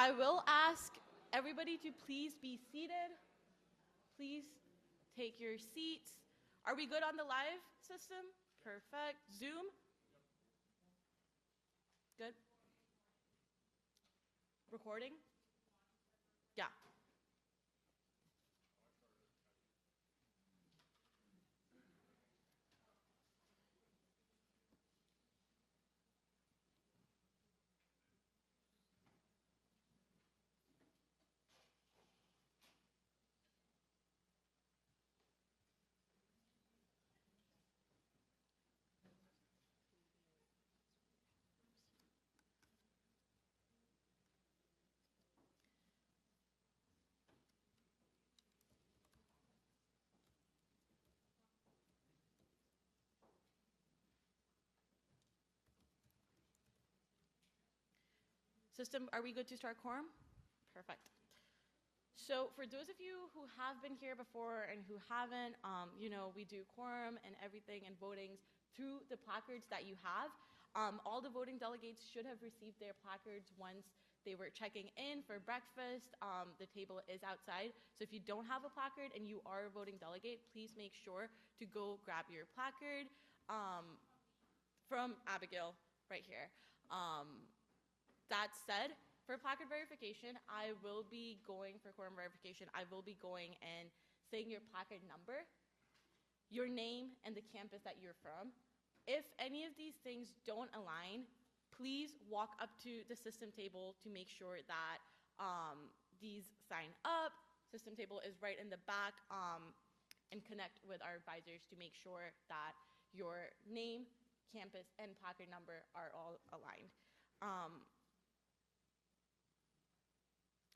I will ask everybody to please be seated. Please take your seats. Are we good on the live system? Perfect. Zoom? Good. Recording? Yeah. System, are we good to start quorum? Perfect. So for those of you who have been here before and who haven't, we do quorum and everything and votings through the placards that you have. All the voting delegates should have received their placards once they were checking in for breakfast. The table is outside. So if you don't have a placard and you are a voting delegate, please make sure to go grab your placard from Abigail right here. That said, for placard verification, I will be going for quorum verification. I will be going and saying your placard number, your name, and the campus that you're from. If any of these things don't align, please walk up to the system table to make sure that these sign up. System table is right in the back, and connect with our advisors to make sure that your name, campus, and placard number are all aligned.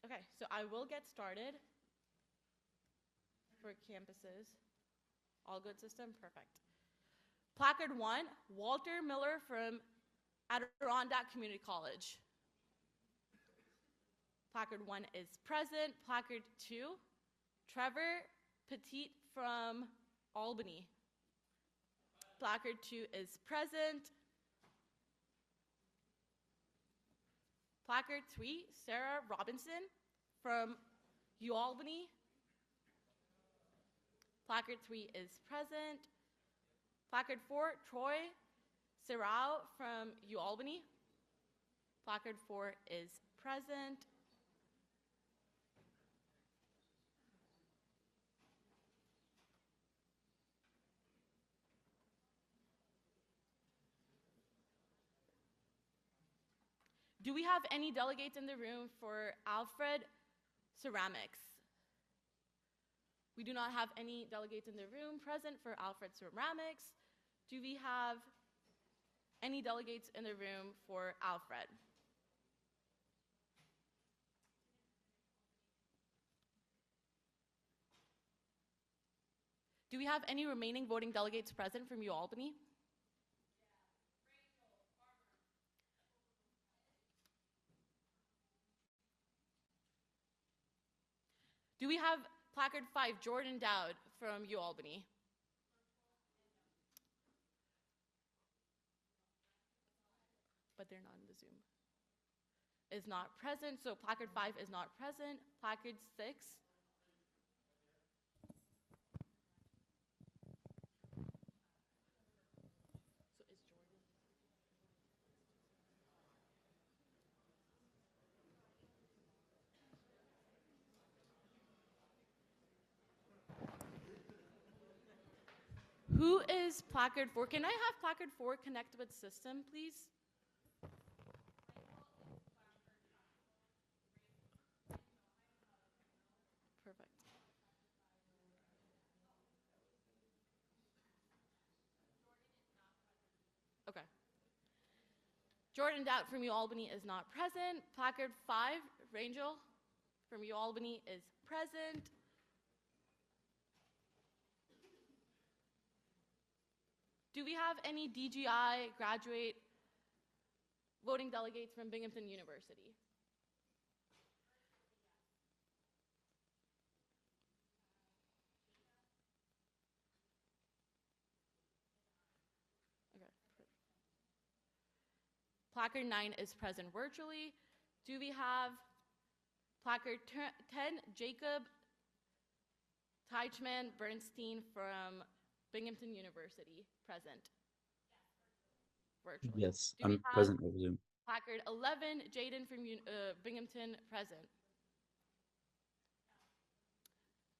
Okay, so I will get started for campuses. All good, system? Perfect. Placard 1, Walter Miller from Adirondack Community College. Placard 1 is present. Placard 2, Trevor Petit from Albany. Placard 2 is present. Placard 3, Sarah Robinson from UAlbany. Placard 3 is present. Placard 4, Troy Serrao from UAlbany. Placard 4 is present. Do we have any delegates in the room for Alfred Ceramics? We do not have any delegates in the room present for Alfred Ceramics. Do we have any delegates in the room for Alfred? Do we have any remaining voting delegates present from UAlbany? Do we have placard 5, Jordan Dowd from UAlbany? But they're not in the Zoom. Is not present, so placard 5 is not present. Placard 6. So is Jordan? Who is placard 4? Can I have placard 4 connect with system, please? Perfect. Okay. Jordan Dowd from UAlbany is not present. Placard 5, Rangel from UAlbany is present. Do we have any DGI graduate voting delegates from Binghamton University? Okay. Placard 9 is present virtually. Do we have Placard 10, Jacob Teichman Bernstein from Binghamton University, present. Virtually. Yes, Do we I'm have present over Zoom. placard 11, Jaden from Binghamton, present?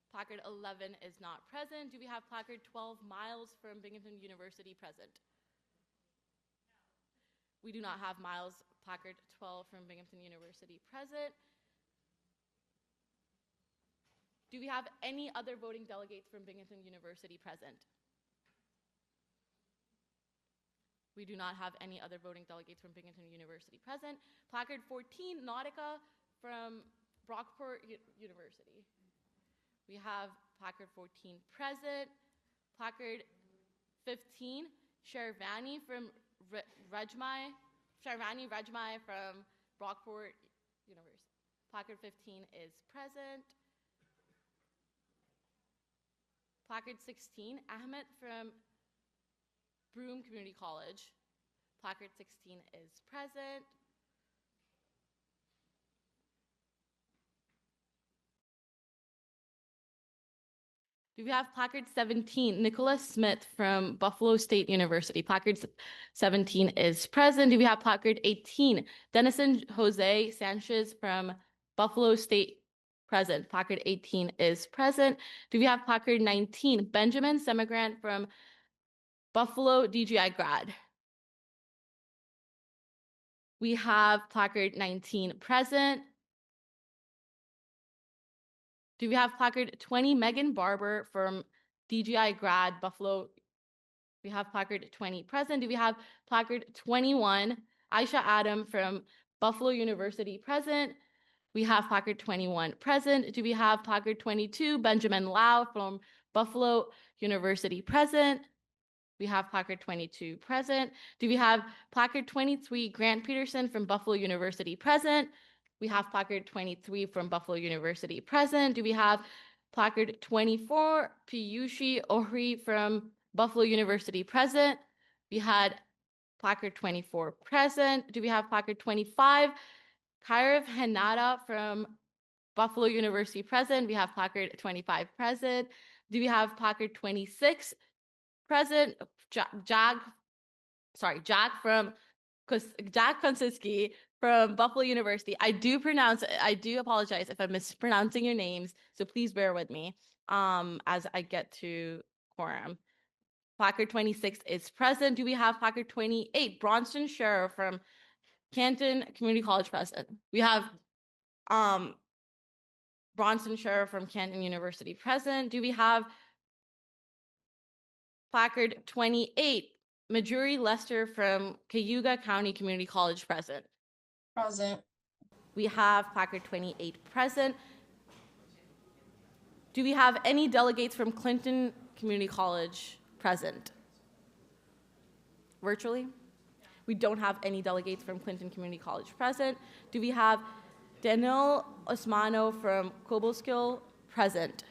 Placard 11 is not present. Do we have placard 12, Miles from Binghamton University, present? We do not have Miles, placard 12 from Binghamton University, present. Do we have any other voting delegates from Binghamton University present? We do not have any other voting delegates from Binghamton University present. Placard 14, Nautica from Brockport University. We have placard 14 present. Placard 15, Sharvani from Rejmai from Brockport University. Placard 15 is present. Placard 16, Ahmed from Broome Community College. Placard 16 is present. Do we have placard 17, Nicholas Smith from Buffalo State University? Placard 17 is present. Do we have placard 18, Denison Jose Sanchez from Buffalo State? Present. Placard 18 is present. Do we have placard 19, Benjamin Semigrant from Buffalo DGI grad? We have placard 19 present. Do we have placard 20, Megan Barber from DGI grad, Buffalo? We have placard 20 present. Do we have placard 21, Aisha Adam from Buffalo University present? We have placard 21 present. Do we have placard 22, Benjamin Lau from Buffalo University present? We have placard 22 present. Do we have placard 23, Grant Peterson from Buffalo University present? We have placard 23 from Buffalo University present. Do we have placard 24, Piyushi Ohri from Buffalo University present? We had placard 24 present. Do we have placard 25, Kairav Hanada from Buffalo University present? We have placard 25 present. Do we have placard 26 present? Jack Konsiski from Buffalo University. I do apologize if I'm mispronouncing your names, so please bear with me as I get to quorum. Placard 26 is present. Do we have placard 28, Bronson Scherer from Canton Community College present? We have Bronson Scherer from Canton University present. Do we have placard 28, Majuri Lester from Cayuga County Community College present? Present. We have placard 28 present. Do we have any delegates from Clinton Community College present? Virtually? We don't have any delegates from Clinton Community College present. Do we have Daniel Osmano from Cobleskill present?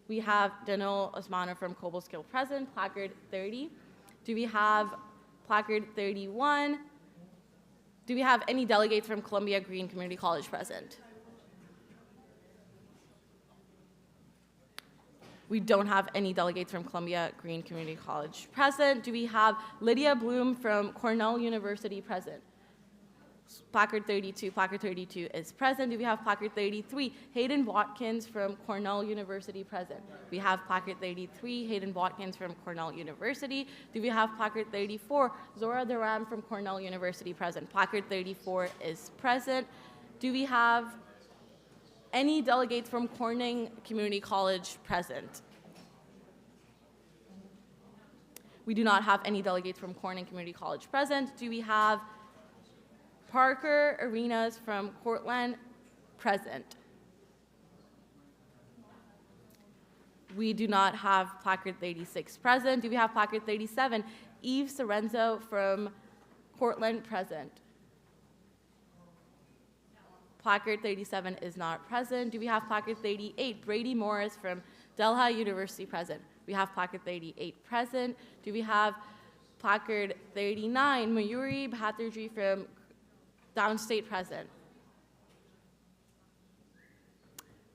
We have Daniel Osmano from Cobleskill present, placard 30. Do we have placard 31? Do we have any delegates from Columbia Green Community College present? We don't have any delegates from Columbia Green Community College present. Do we have Lydia Bloom from Cornell University present? Placard 32. Placard 32 is present. Do we have placard 33, Hayden Watkins from Cornell University present? We have placard 33, Hayden Watkins from Cornell University. Do we have placard 34, Zora Duran from Cornell University present? Placard 34 is present. Do we have any delegates from Corning Community College present? We do not have any delegates from Corning Community College present. Do we have Parker Arenas from Cortland present? We do not have placard 36 present. Do we have placard 37, Eve Sorenzo from Cortland present? Placard 37 is not present. Do we have placard 38, Brady Morris from Delhi University present? We have placard 38 present. Do we have placard 39, Mayuri Bhatterjee from Downstate present?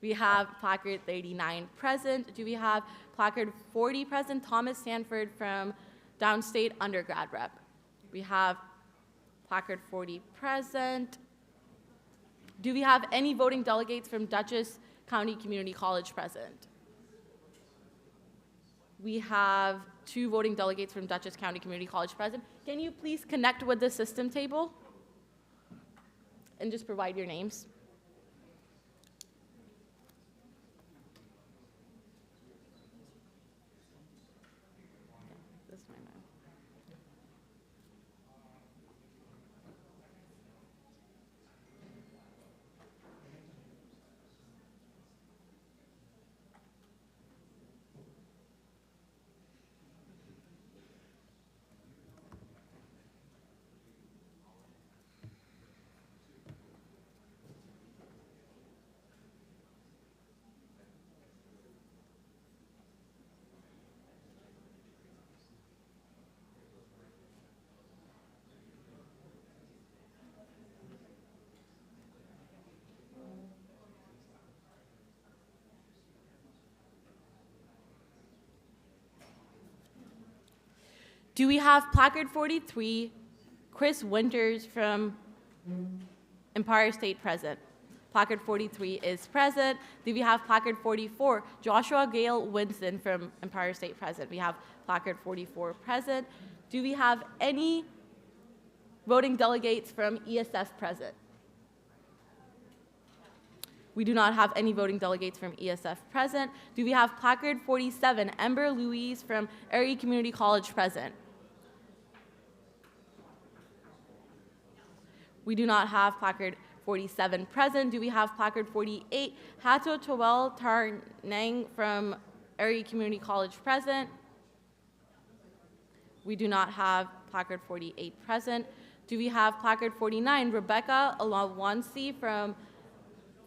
We have placard 39 present. Do we have placard 40 present? Thomas Sanford from Downstate undergrad rep. We have placard 40 present. Do we have any voting delegates from Dutchess County Community College present? We have 2 voting delegates from Dutchess County Community College present. Can you please connect with the system table and just provide your names? This is my man. Do we have placard 43, Chris Winters from Empire State present? Placard 43 is present. Do we have placard 44, Joshua Gale Winston from Empire State present? We have placard 44 present. Do we have any voting delegates from ESF present? We do not have any voting delegates from ESF present. Do we have placard 47, Ember Louise from Erie Community College present? We do not have placard 47 present. Do we have placard 48, Hato Towel Tarnang from Erie Community College present? We do not have placard 48 present. Do we have placard 49, Rebecca Alawansi from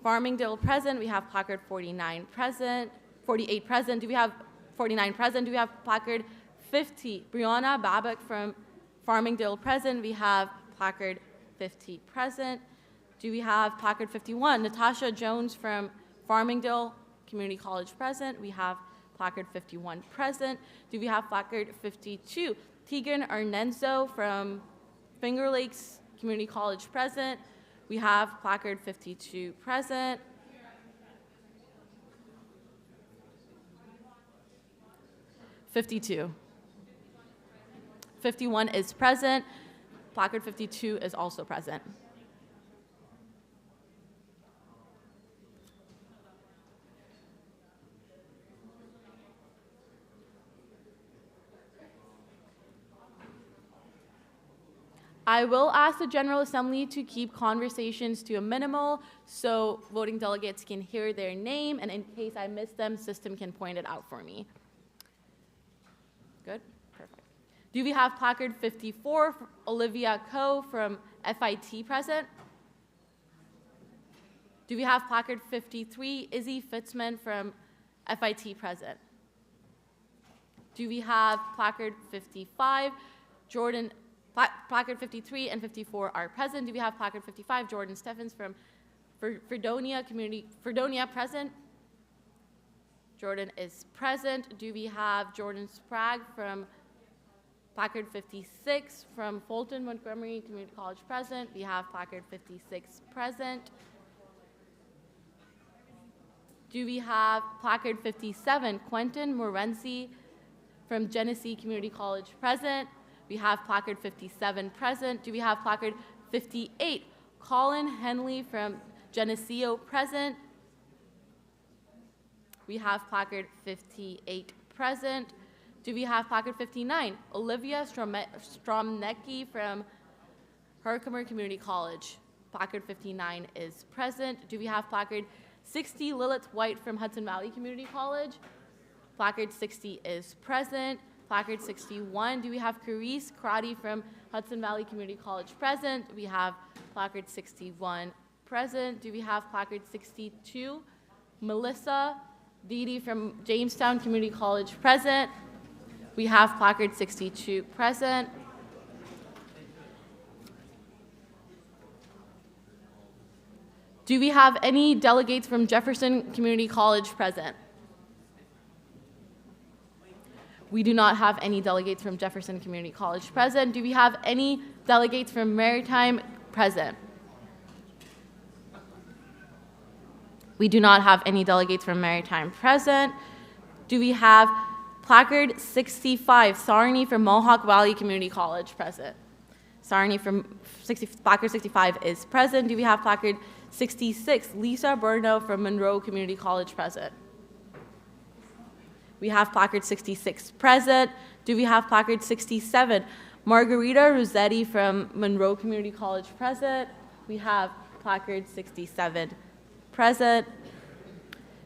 Farmingdale present? We have placard 49 present, 48 present. Do we have 49 present? Do we have placard 50, Brianna Babbitt from Farmingdale present? We have placard 50 present. Do we have placard 51, Natasha Jones from Farmingdale Community College present? We have placard 51 present. Do we have placard 52, Tegan Arnenzo from Finger Lakes Community College present? We have placard 52 present. (52) 51 is present. Placard 52 is also present. I will ask the General Assembly to keep conversations to a minimal so voting delegates can hear their name, and in case I miss them, system can point it out for me. Good? Perfect. Do we have placard 54, Olivia Coe from FIT present? Do we have placard 53, Izzy Fitzman from FIT present? Do we have placard 55, placard 53 and 54 are present. Do we have placard 55, Jordan Steffens from Fredonia present? Jordan is present. Do we have Jordan Sprague from placard 56 from Fulton Montgomery Community College present? We have placard 56 present. Do we have placard 57, Quentin Morenzi from Genesee Community College present? We have placard 57 present. Do we have placard 58, Colin Henley from Geneseo present? We have placard 58 present. Do we have placard 59, Olivia Stromnecki from Herkimer Community College? Placard 59 is present. Do we have placard 60, Lilith White from Hudson Valley Community College? Placard 60 is present. Placard 61, do we have Carice Crotty from Hudson Valley Community College present? We have placard 61 present. Do we have placard 62, Melissa Dede from Jamestown Community College present? We have placard 62 present. Do we have any delegates from Jefferson Community College present? We do not have any delegates from Jefferson Community College present. Do we have any delegates from Maritime present? We do not have any delegates from Maritime present. Do we have placard 65, Sarni from Mohawk Valley Community College present? Sarni from placard 65 is present. Do we have placard 66, Lisa Burno from Monroe Community College present? We have placard 66 present. Do we have placard 67, Margarita Rossetti from Monroe Community College present? We have placard 67 present.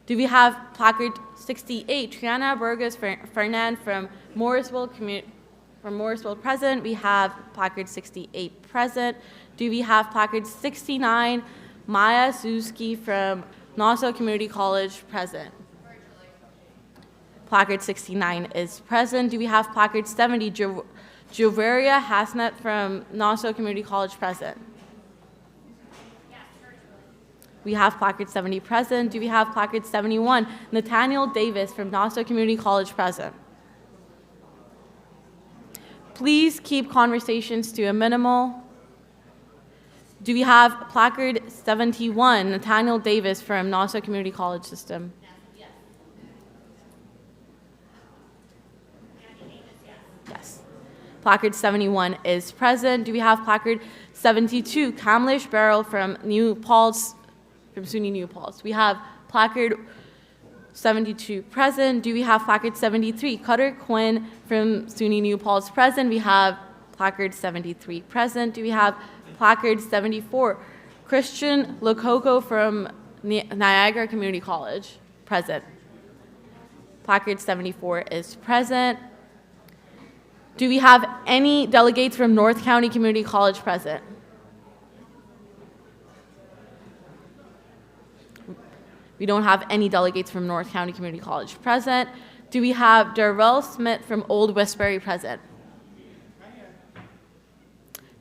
Do we have placard 68, Triana Burgos Fernand from Morrisville present? We have placard 68 present. Do we have placard 69, Maya Suski from Nassau Community College present? Placard 69 is present. Do we have placard 70, Joveria Hasnet from Nassau Community College present? We have placard 70 present. Do we have placard 71, Nathaniel Davis from Nassau Community College present? Please keep conversations to a minimal. Do we have placard 71, Nathaniel Davis from Nassau Community College system? Yes. Placard 71 is present. Do we have placard 72, Kamlesh Barrel from New Paltz, from SUNY New Paltz? We have placard 72 present. Do we have placard 73, Cutter Quinn from SUNY New Paltz present? We have placard 73 present. Do we have placard 74, Christian Lococo from Niagara Community College present? Placard 74 is present. Do we have any delegates from North County Community College present? We don't have any delegates from North County Community College present. Do we have Darrell Smith from Old Westbury present?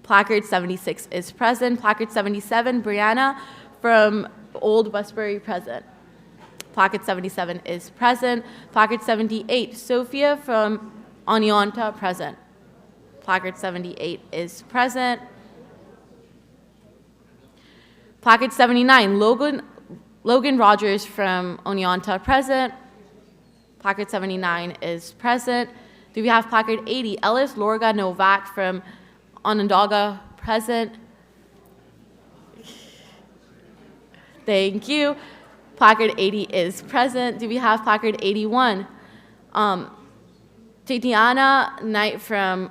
Placard 76 is present. Placard 77, Brianna from Old Westbury present. Placard 77 is present. Placard 78, Sophia from Oneonta present. Placard 78 is present. Placard 79, Logan Rogers from Oneonta present. Placard 79 is present. Do we have placard 80, Ellis Lorga Novak from Onondaga present? Thank you. Placard 80 is present. Do we have placard 81? Tatiana Knight from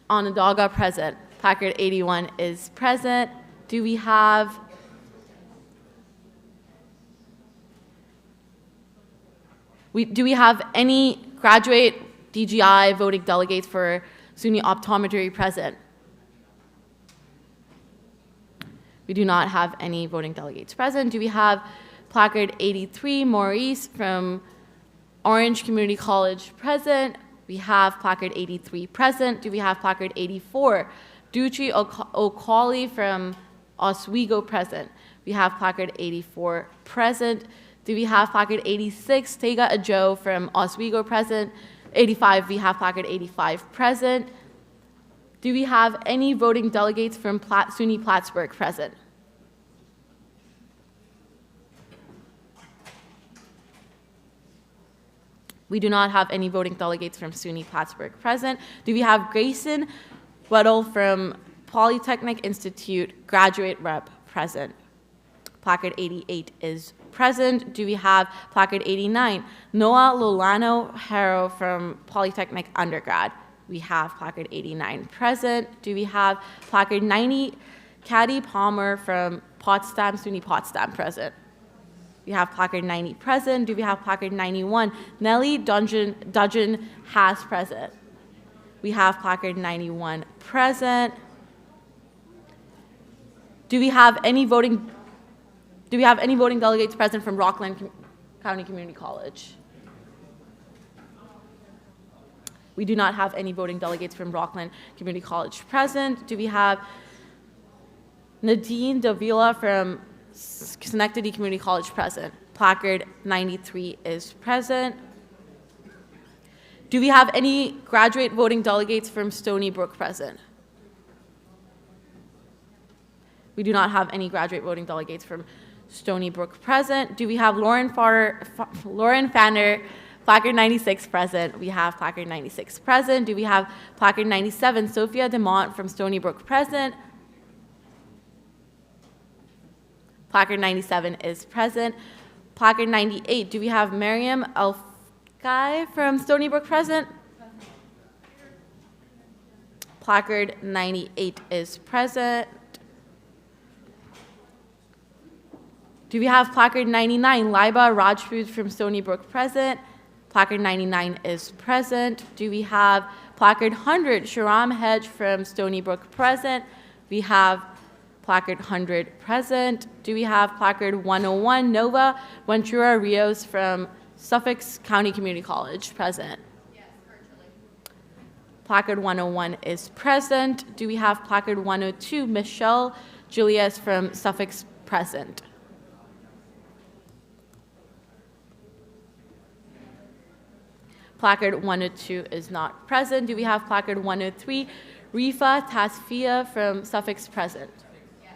Onondaga present. Placard 81 is present. Do we have any graduate DGI voting delegates for SUNY Optometry present? We do not have any voting delegates present. Do we have placard 83, Maurice from Orange Community College present? We have placard 83 present. Do we have placard 84, Ducci O'Cauley from Oswego present? We have placard 84 present. Do we have placard 86, Tega Ajo from Oswego present? 85, we have placard 85 present. Do we have any voting delegates from SUNY Plattsburgh present? We do not have any voting delegates from SUNY Plattsburgh present. Do we have Grayson Weddle from Polytechnic Institute graduate rep present? Placard 88 is present. Do we have placard 89, Noah Lolano Harrow from Polytechnic undergrad? We have placard 89 present. Do we have placard 90, Caddy Palmer from Potsdam, SUNY Potsdam present? We have placard 90 present. Do we have placard 91, Nellie Dudgeon Haas present? We have placard 91 present. Do we have any voting delegates present from Rockland County Community College? We do not have any voting delegates from Rockland Community College present. Do we have Nadine Davila from Schenectady Community College present. Placard 93 is present. Do we have any graduate voting delegates from Stony Brook present? We do not have any graduate voting delegates from Stony Brook present. Do we have Lauren Fanner, placard 96 present? We have placard 96 present. Do we have placard 97, Sophia DeMont from Stony Brook present? Placard 97 is present. Placard 98, do we have Miriam Elfkai from Stony Brook present? Placard 98 is present. Do we have placard 99, Liba Rajput from Stony Brook present? Placard 99 is present. Do we have placard 100, Sharam Hedge from Stony Brook present? We have placard 100 present. Do we have placard 101, Nova Ventura Rios from Suffolk County Community College present? Yes, virtually. Placard 101 is present. Do we have placard 102, Michelle Julius from Suffolk present? Placard 102 is not present. Do we have placard 103, Rifa Tasfia from Suffolk present? Yes.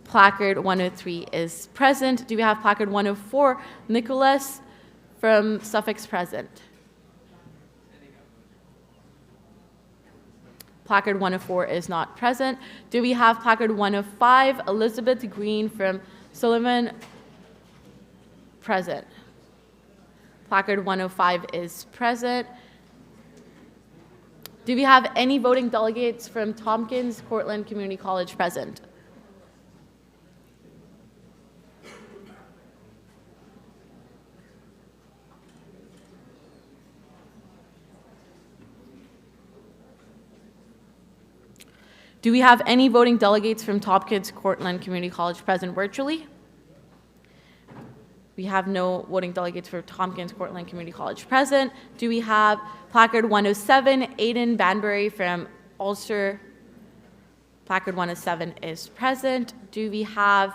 Placard 103 is present. Do we have placard 104, Nicholas from Suffolk present? Placard 104 is not present. Do we have placard 105, Elizabeth Green from Sullivan present? Placard 105 is present. Do we have any voting delegates from Tompkins Cortland Community College present? Do we have any voting delegates from Tompkins Cortland Community College present virtually? We have no voting delegates for Tompkins Cortland Community College present. Do we have placard 107, Aiden Banbury from Ulster? Placard 107 is present. Do we have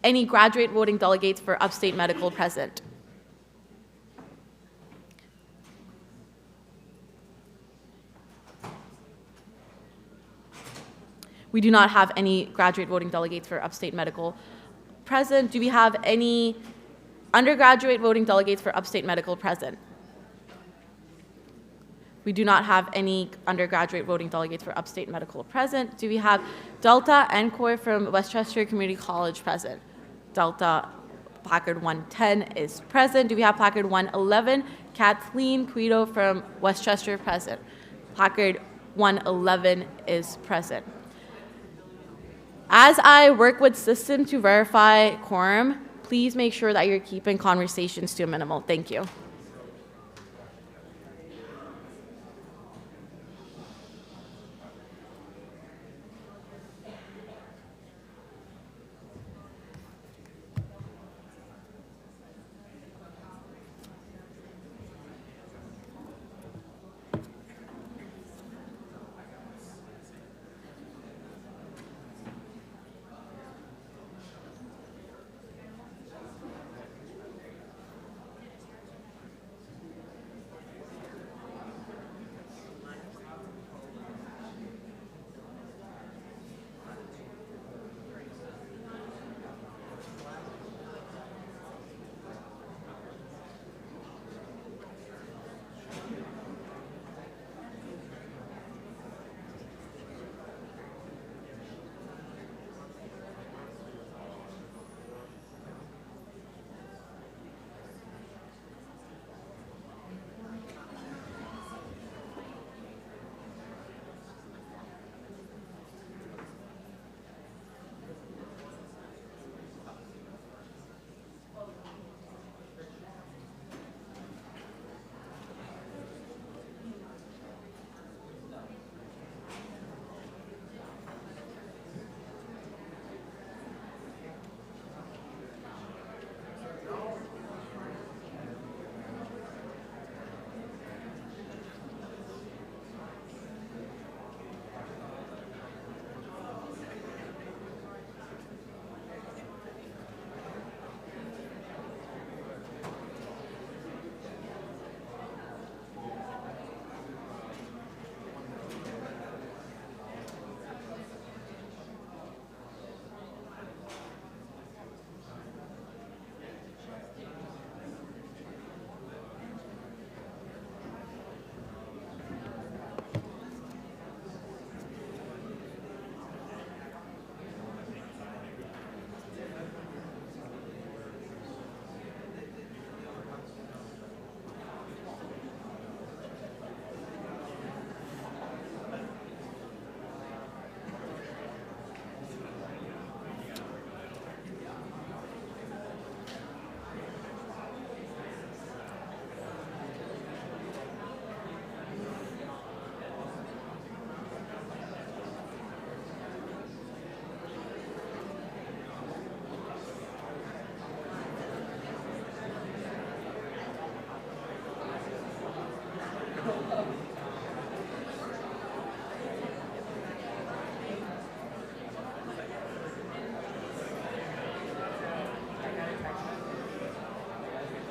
any graduate voting delegates for Upstate Medical present? We do not have any graduate voting delegates for Upstate Medical present. Do we have any undergraduate voting delegates for Upstate Medical present? We do not have any undergraduate voting delegates for Upstate Medical present. Do we have Delta Encoy from Westchester Community College present? Delta placard 110 is present. Do we have placard 111, Kathleen Quito from Westchester present? Placard 111 is present. As I work with system to verify quorum, please make sure that you're keeping conversations to a minimal. Thank you.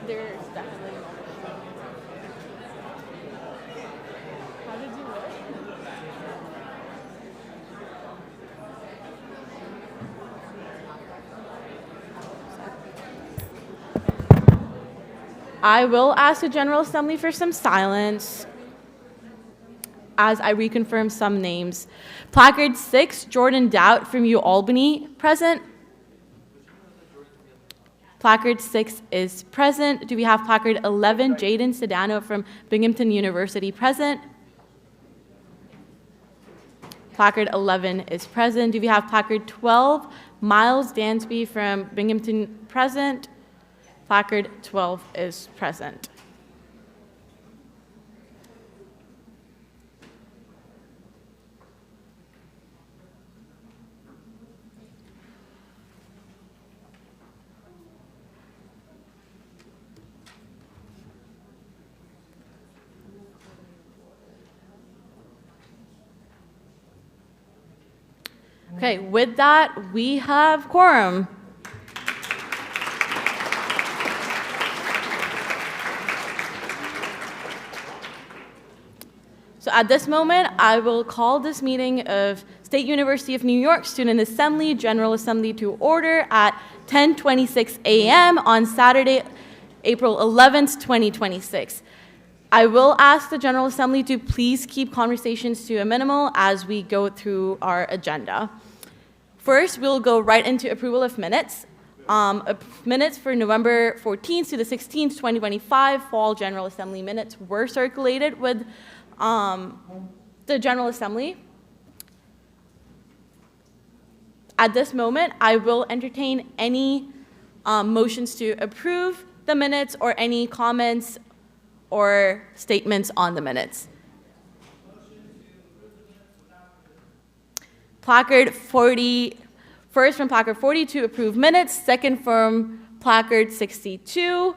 There's definitely no issue. How did you look? I will ask the General Assembly for some silence as I reconfirm some names. Placard 6, Jordan Doubt from U-Albany, present. Placard 6 is present. Do we have placard 11, Jaden Sedano from Binghamton University, present? Placard 11 is present. Do we have placard 12, Miles Dansby from Binghamton, present? Placard 12 is present. Okay, with that, we have quorum. So at this moment, I will call this meeting of State University of New York Student Assembly, General Assembly to order at 10:26 a.m. on Saturday, April 11th, 2026. I will ask the General Assembly to please keep conversations to a minimal as we go through our agenda. First, we'll go right into approval of minutes. Minutes for November 14th to the 16th, 2025, Fall General Assembly minutes were circulated with the General Assembly. At this moment, I will entertain any motions to approve the minutes or any comments or statements on the minutes. Placard 40, first from placard 40 to approve minutes, second from placard 62.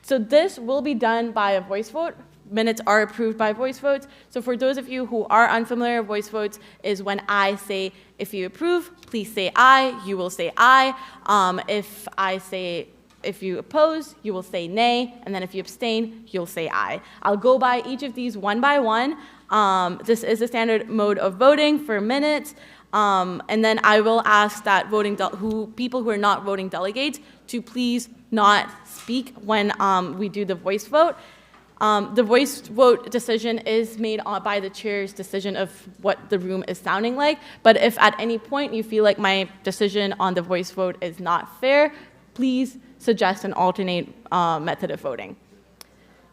So this will be done by a voice vote. Minutes are approved by voice votes. So for those of you who are unfamiliar, voice votes is when I say, if you approve, please say aye, you will say aye. If I say, if you oppose, you will say nay, and then if you abstain, you'll say aye. I'll go by each of these one by one. This is a standard mode of voting for minutes. And then I will ask that people who are not voting delegates to please not speak when we do the voice vote. The voice vote decision is made by the chair's decision of what the room is sounding like. But if at any point you feel like my decision on the voice vote is not fair, please suggest an alternate method of voting.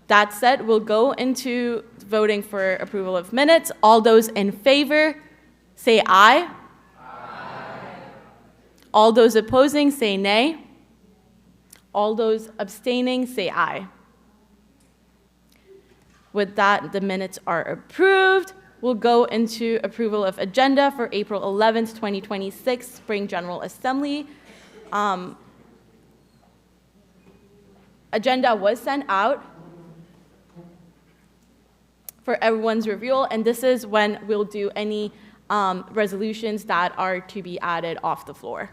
That said, we'll go into voting for approval of minutes. All those in favor, say aye. Aye. All those opposing, say nay. All those abstaining, say aye. With that, the minutes are approved. We'll go into approval of agenda for April 11th, 2026, Spring General Assembly. Agenda was sent out for everyone's review, and this is when we'll do any resolutions that are to be added off the floor.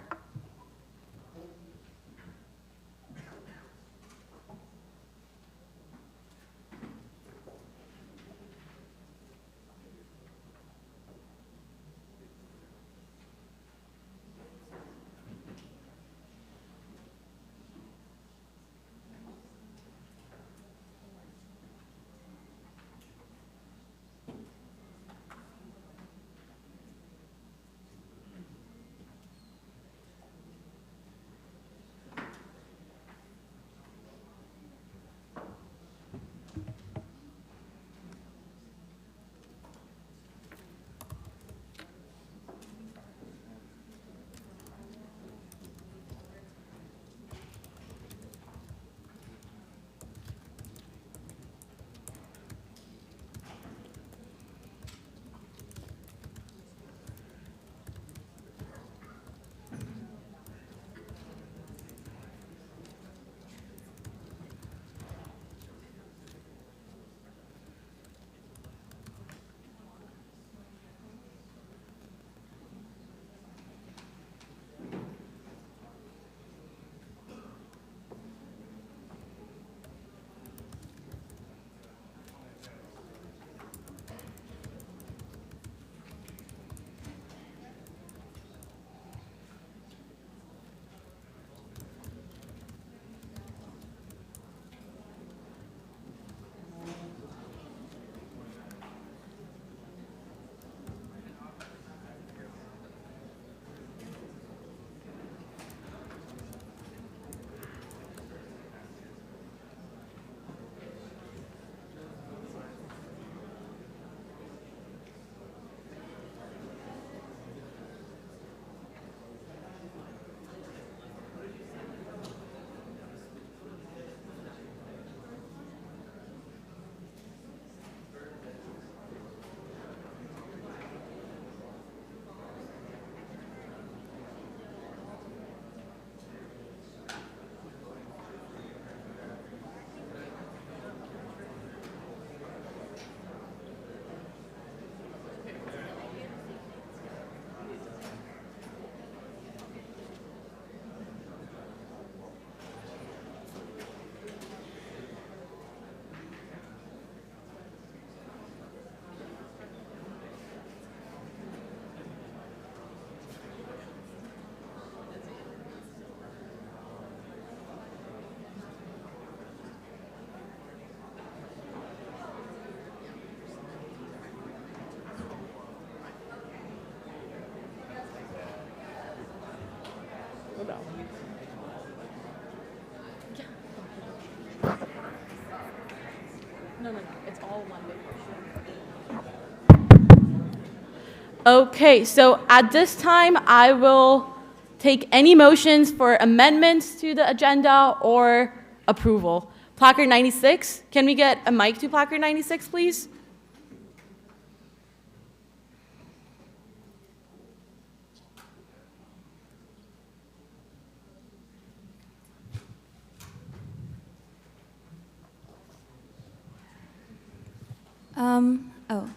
Okay, so at this time, I will take any motions for amendments to the agenda or approval. Placard 96, can we get a mic to Placard 96, please?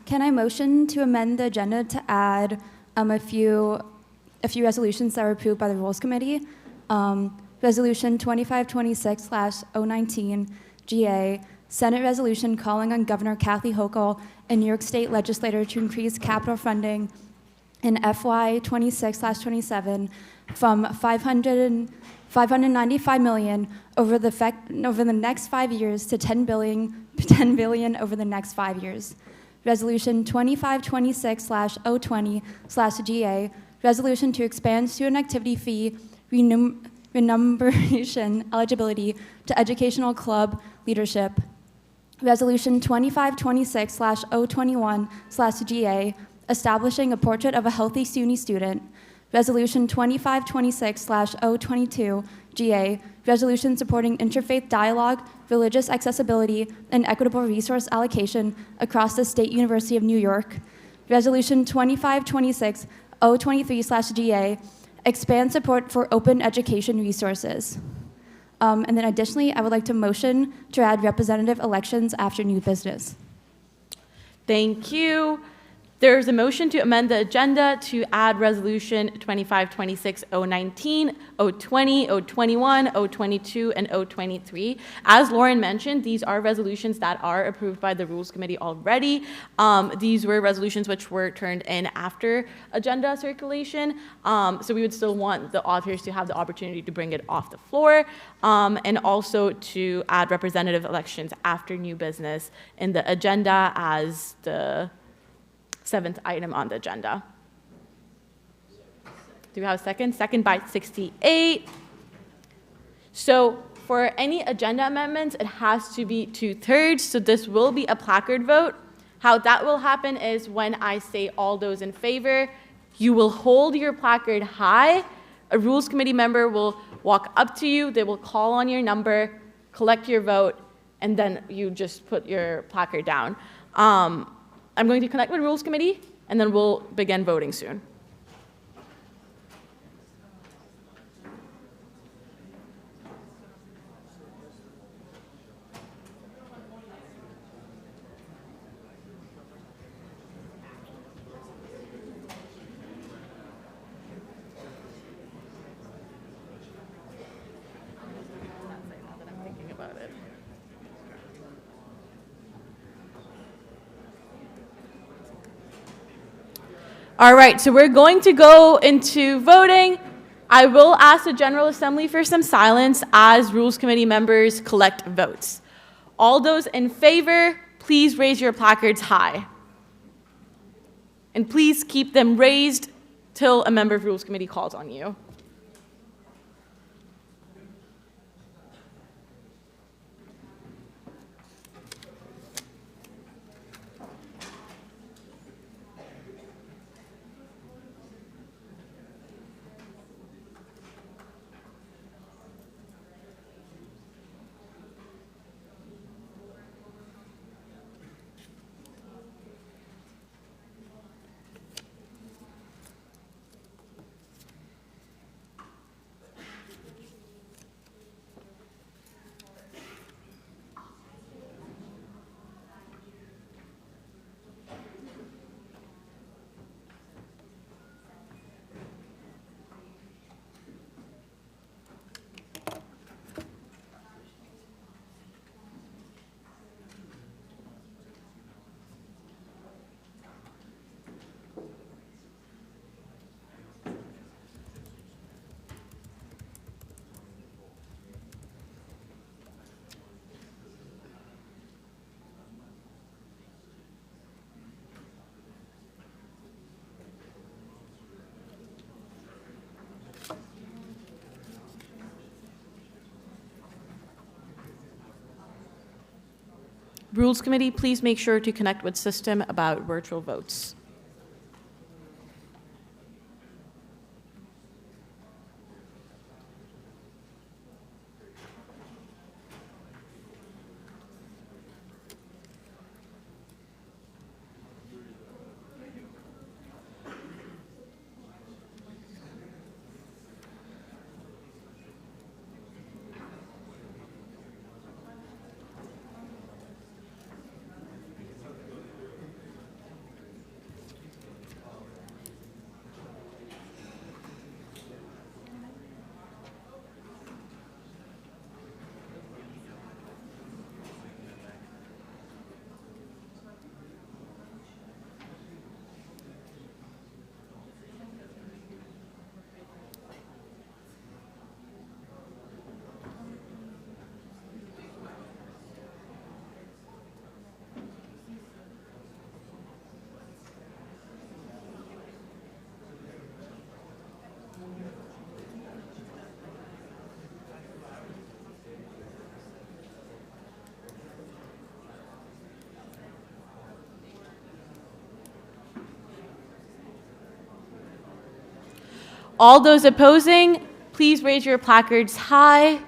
Can I motion to amend the agenda to add a few resolutions that were approved by the Rules Committee? Resolution 2526/019 GA, Senate resolution calling on Governor Kathy Hochul and New York State legislator to increase capital funding in FY 26/27 from $595 million over the next 5 years to $10 billion over the next 5 years. Resolution 2526/020/GA, resolution to expand student activity fee remuneration eligibility to educational club leadership. Resolution 2526/021/GA, establishing a portrait of a healthy SUNY student. Resolution 2526/022/GA, resolution supporting interfaith dialogue, religious accessibility, and equitable resource allocation across the State University of New York. Resolution 2526/023/GA, expand support for open education resources. And then additionally, I would like to motion to add representative elections after new business. Thank you. There's a motion to amend the agenda to add resolution 2526/019, 020, 021, 022, and 023. As Lauren mentioned, these are resolutions that are approved by the Rules Committee already. These were resolutions which were turned in after agenda circulation, so we would still want the authors to have the opportunity to bring it off the floor, and also to add representative elections after new business in the agenda as the 7th item on the agenda. Do we have a second? Second by 68. So for any agenda amendments, it has to be 2/3, so this will be a placard vote. How that will happen is when I say all those in favor, you will hold your placard high. A Rules Committee member will walk up to you, they will call on your number, collect your vote, and then you just put your placard down. I'm going to connect with Rules Committee, and then we'll begin voting soon. All right, so we're going to go into voting. I will ask the General Assembly for some silence as Rules Committee members collect votes. All those in favor, please raise your placards high. And please keep them raised till a member of Rules Committee calls on you. Rules Committee, please make sure to connect with system about virtual votes. All those opposing, please raise your placards high.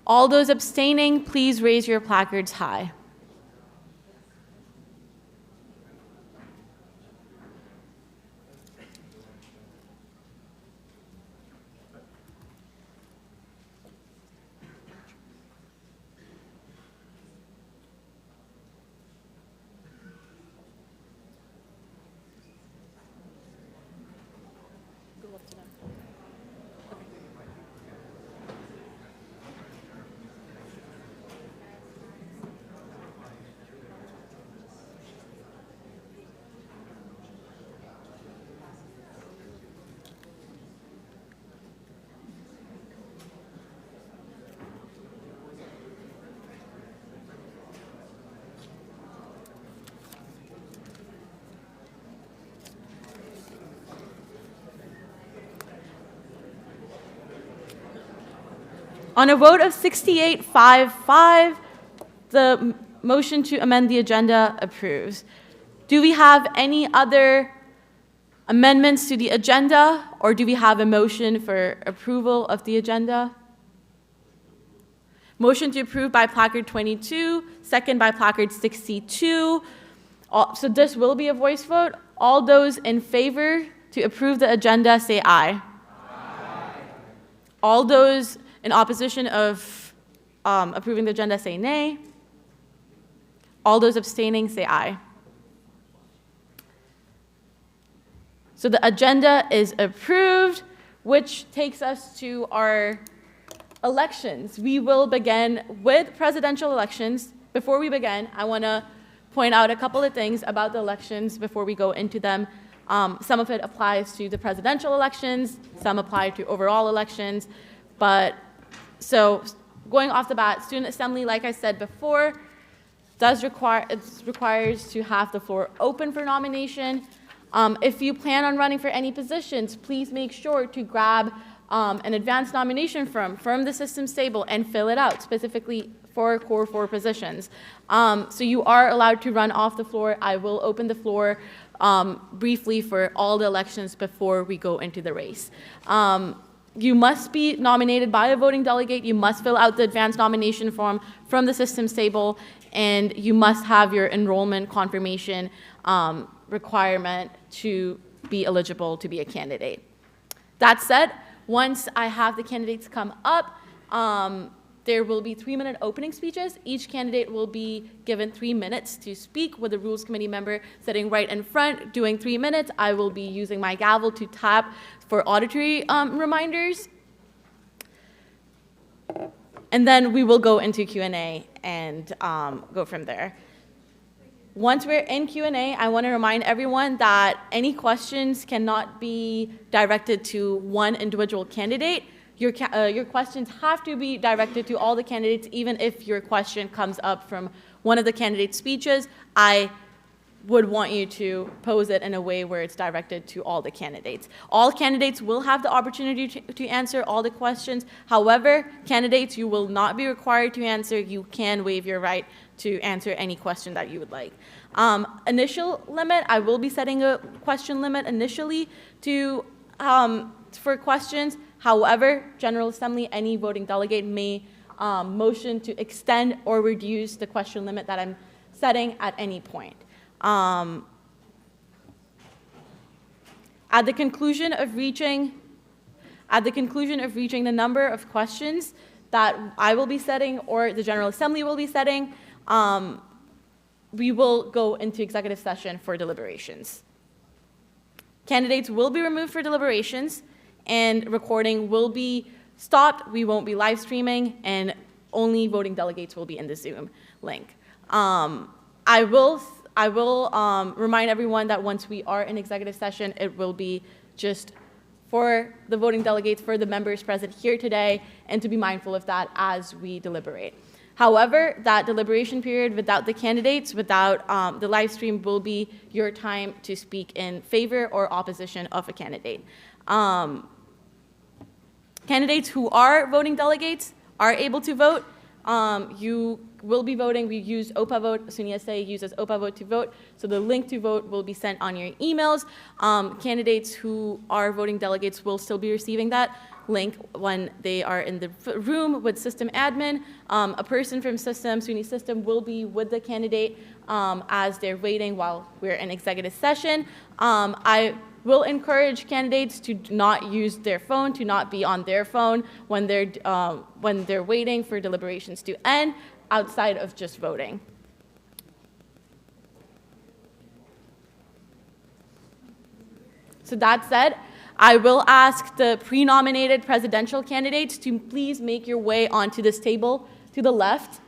All those abstaining, please raise your placards high. On a vote of 68-5-5, the motion to amend the agenda approves. Do we have any other amendments to the agenda, or do we have a motion for approval of the agenda? Motion to approve by placard 22, second by placard 62. So this will be a voice vote. All those in favor to approve the agenda say aye. Aye. All those in opposition of approving the agenda say nay. All those abstaining say aye. So the agenda is approved, which takes us to our elections. We will begin with presidential elections. Before we begin, I want to point out a couple of things about the elections before we go into them. Some of it applies to the presidential elections, some apply to overall elections, but so going off the bat, student assembly, like I said before, requires to have the floor open for nomination. If you plan on running for any positions, please make sure to grab an advanced nomination from the systems table and fill it out specifically for Core 4 positions. So you are allowed to run off the floor. I will open the floor briefly for all the elections before we go into the race. You must be nominated by a voting delegate. You must fill out the advanced nomination form from the systems table, and you must have your enrollment confirmation requirement to be eligible to be a candidate. That said, once I have the candidates come up, there will be 3-minute opening speeches. Each candidate will be given 3 minutes to speak with a Rules Committee member sitting right in front doing 3 minutes. I will be using my gavel to tap for auditory reminders. And then we will go into Q&A and go from there. Once we're in Q&A, I want to remind everyone that any questions cannot be directed to one individual candidate. Your questions have to be directed to all the candidates, even if your question comes up from one of the candidates' speeches. I would want you to pose it in a way where it's directed to all the candidates. All candidates will have the opportunity to answer all the questions. However, candidates, you will not be required to answer. You can waive your right to answer any question that you would like. Initial limit, I will be setting a question limit initially for questions. However, General Assembly, any voting delegate may motion to extend or reduce the question limit that I'm setting at any point. At the conclusion of reaching the number of questions that I will be setting or the General Assembly will be setting, we will go into executive session for deliberations. Candidates will be removed for deliberations, and recording will be stopped. We won't be live streaming, and only voting delegates will be in the Zoom link. I will remind everyone that once we are in executive session, it will be just for the voting delegates, for the members present here today, and to be mindful of that as we deliberate. However, that deliberation period without the candidates, without the live stream, will be your time to speak in favor or opposition of a candidate. Candidates who are voting delegates are able to vote. You will be voting. We use OPA Vote. SUNY SA uses OPA Vote to vote. So the link to vote will be sent on your emails. Candidates who are voting delegates will still be receiving that link when they are in the room with system admin. A person from system, SUNY system, will be with the candidate as they're waiting while we're in executive session. I will encourage candidates to not use their phone, to not be on their phone when they're waiting for deliberations to end, outside of just voting. So that said, I will ask the pre-nominated presidential candidates to please make your way onto this table to the left.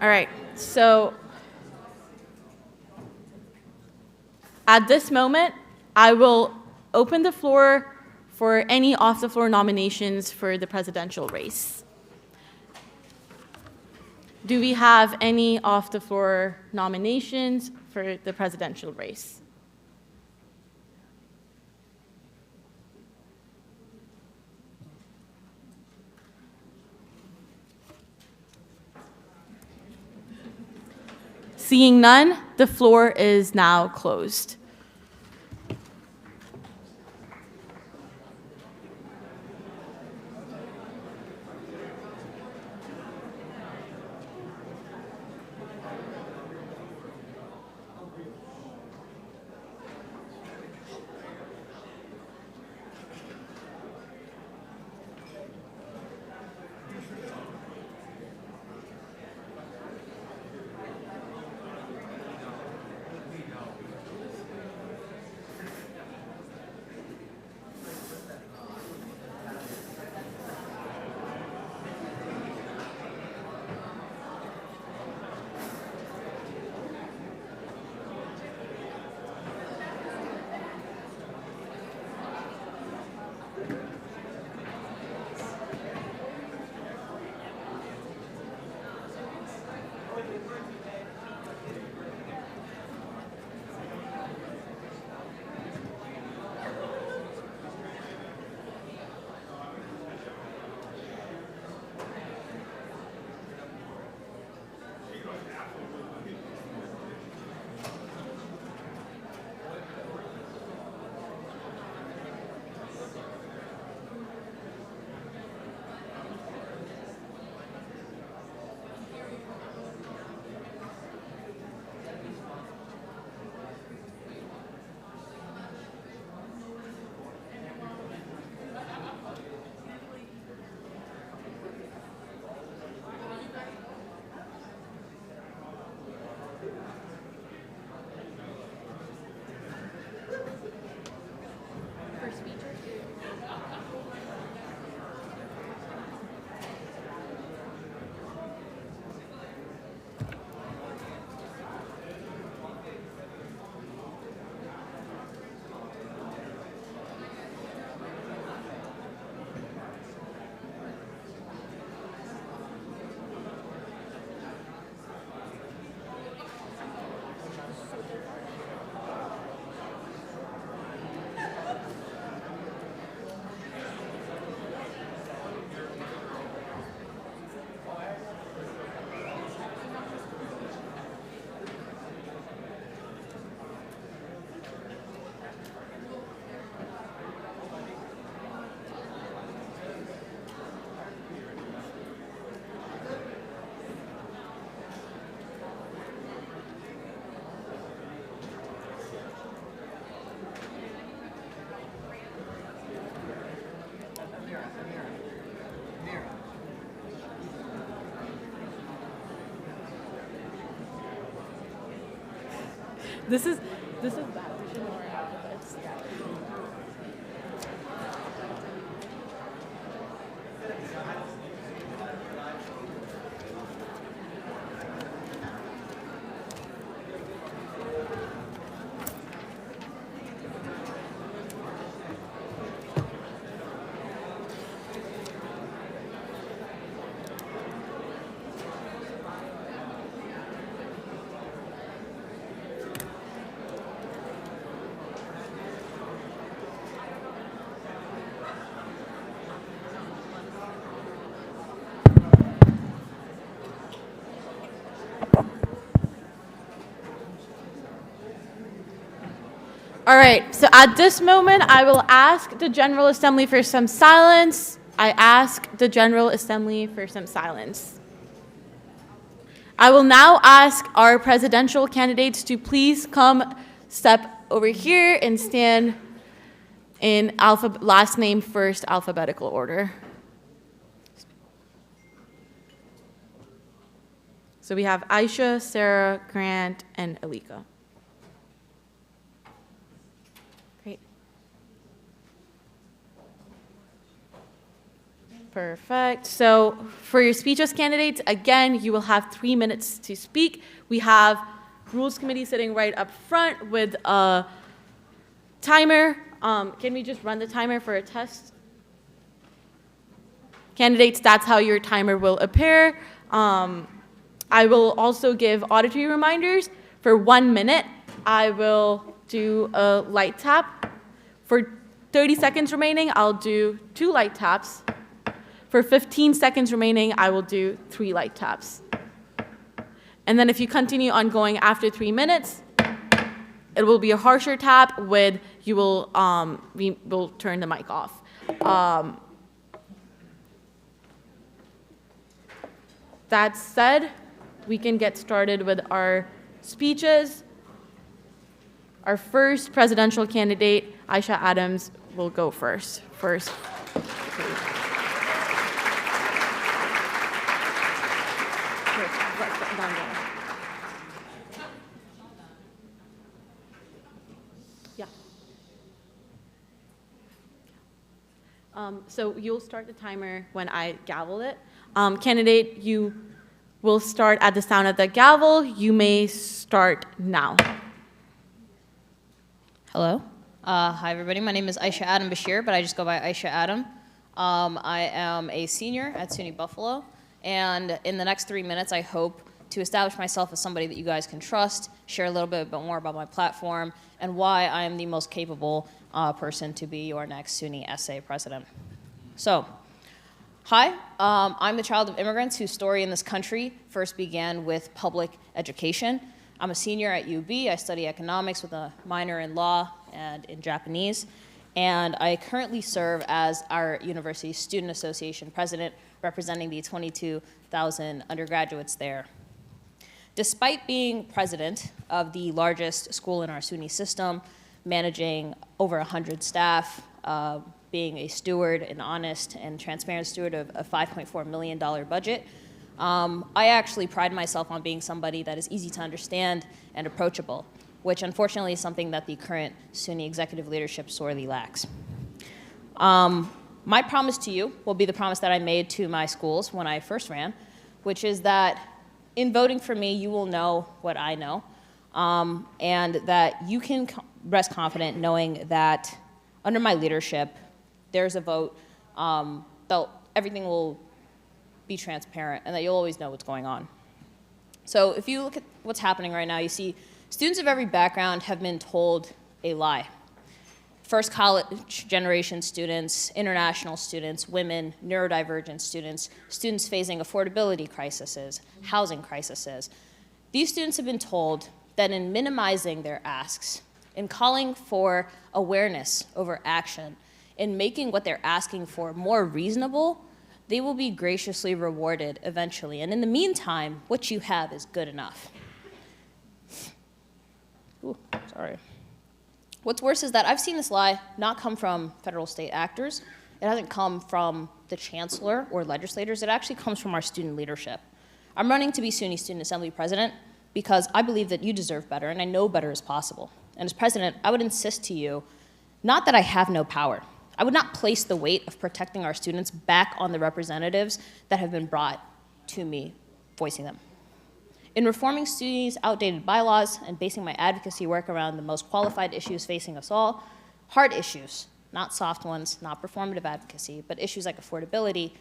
All right, so At this moment, I will open the floor for any off-the-floor nominations for the presidential race. Do we have any off-the-floor nominations for the presidential race? Seeing none, the floor is now closed. This is bad. We should know our alphabets. All right, so at this moment, I will ask the General Assembly for some silence. I ask the General Assembly for some silence. I will now ask our presidential candidates to please come step over here and stand in last name first alphabetical order. So we have Aisha, Sarah, Grant, and Alika. Great. Perfect. So for your speechless candidates, again, you will have 3 minutes to speak. We have Rules Committee sitting right up front with a timer. Can we just run the timer for a test? Candidates, that's how your timer will appear. I will also give auditory reminders. For 1 minute, I will do a light tap. For 30 seconds remaining, I'll do 2 light taps. For 15 seconds remaining, I will do 3 light taps. And then if you continue on going after 3 minutes, it will be a harsher tap with we will turn the mic off. That said, we can get started with our speeches. Our first presidential candidate, Aisha Adams, will go first. Yeah. So you'll start the timer when I gavel it. Candidate, you will start at the sound of the gavel. You may start now. Hello. Hi, everybody. My name is Aisha Adam Bashir, but I just go by Aisha Adam. I am a senior at SUNY Buffalo, and in the next 3 minutes, I hope to establish myself as somebody that you guys can trust, share a little bit more about my platform, and why I am the most capable person to be your next SUNY SA president. So, hi, I'm the child of immigrants whose story in this country first began with public education. I'm a senior at UB. I study economics with a minor in law and in Japanese. And I currently serve as our university student association president, representing the 22,000 undergraduates there. Despite being president of the largest school in our SUNY system, managing over 100 staff, being a steward, an honest and transparent steward of a $5.4 million budget, I actually pride myself on being somebody that is easy to understand and approachable, which unfortunately is something that the current SUNY executive leadership sorely lacks. My promise to you will be the promise that I made to my schools when I first ran, which is that in voting for me, you will know what I know, and that you can rest confident knowing that under my leadership, there's a vote, that everything will be transparent and that you'll always know what's going on. So if you look at what's happening right now, you see students of every background have been told a lie. First college generation students, international students, women, neurodivergent students, students facing affordability crises, housing crises. These students have been told that in minimizing their asks, in calling for awareness over action, in making what they're asking for more reasonable, they will be graciously rewarded eventually. And in the meantime, what you have is good enough. Ooh, sorry. What's worse is that I've seen this lie not come from federal state actors. It hasn't come from the chancellor or legislators. It actually comes from our student leadership. I'm running to be SUNY Student Assembly president because I believe that you deserve better, and I know better is possible. And as president, I would insist to you, not that I have no power. I would not place the weight of protecting our students back on the representatives that have been brought to me, voicing them. In reforming SUNY's outdated bylaws and basing my advocacy work around the most qualified issues facing us all, hard issues, not soft ones, not performative advocacy, but issues like affordability,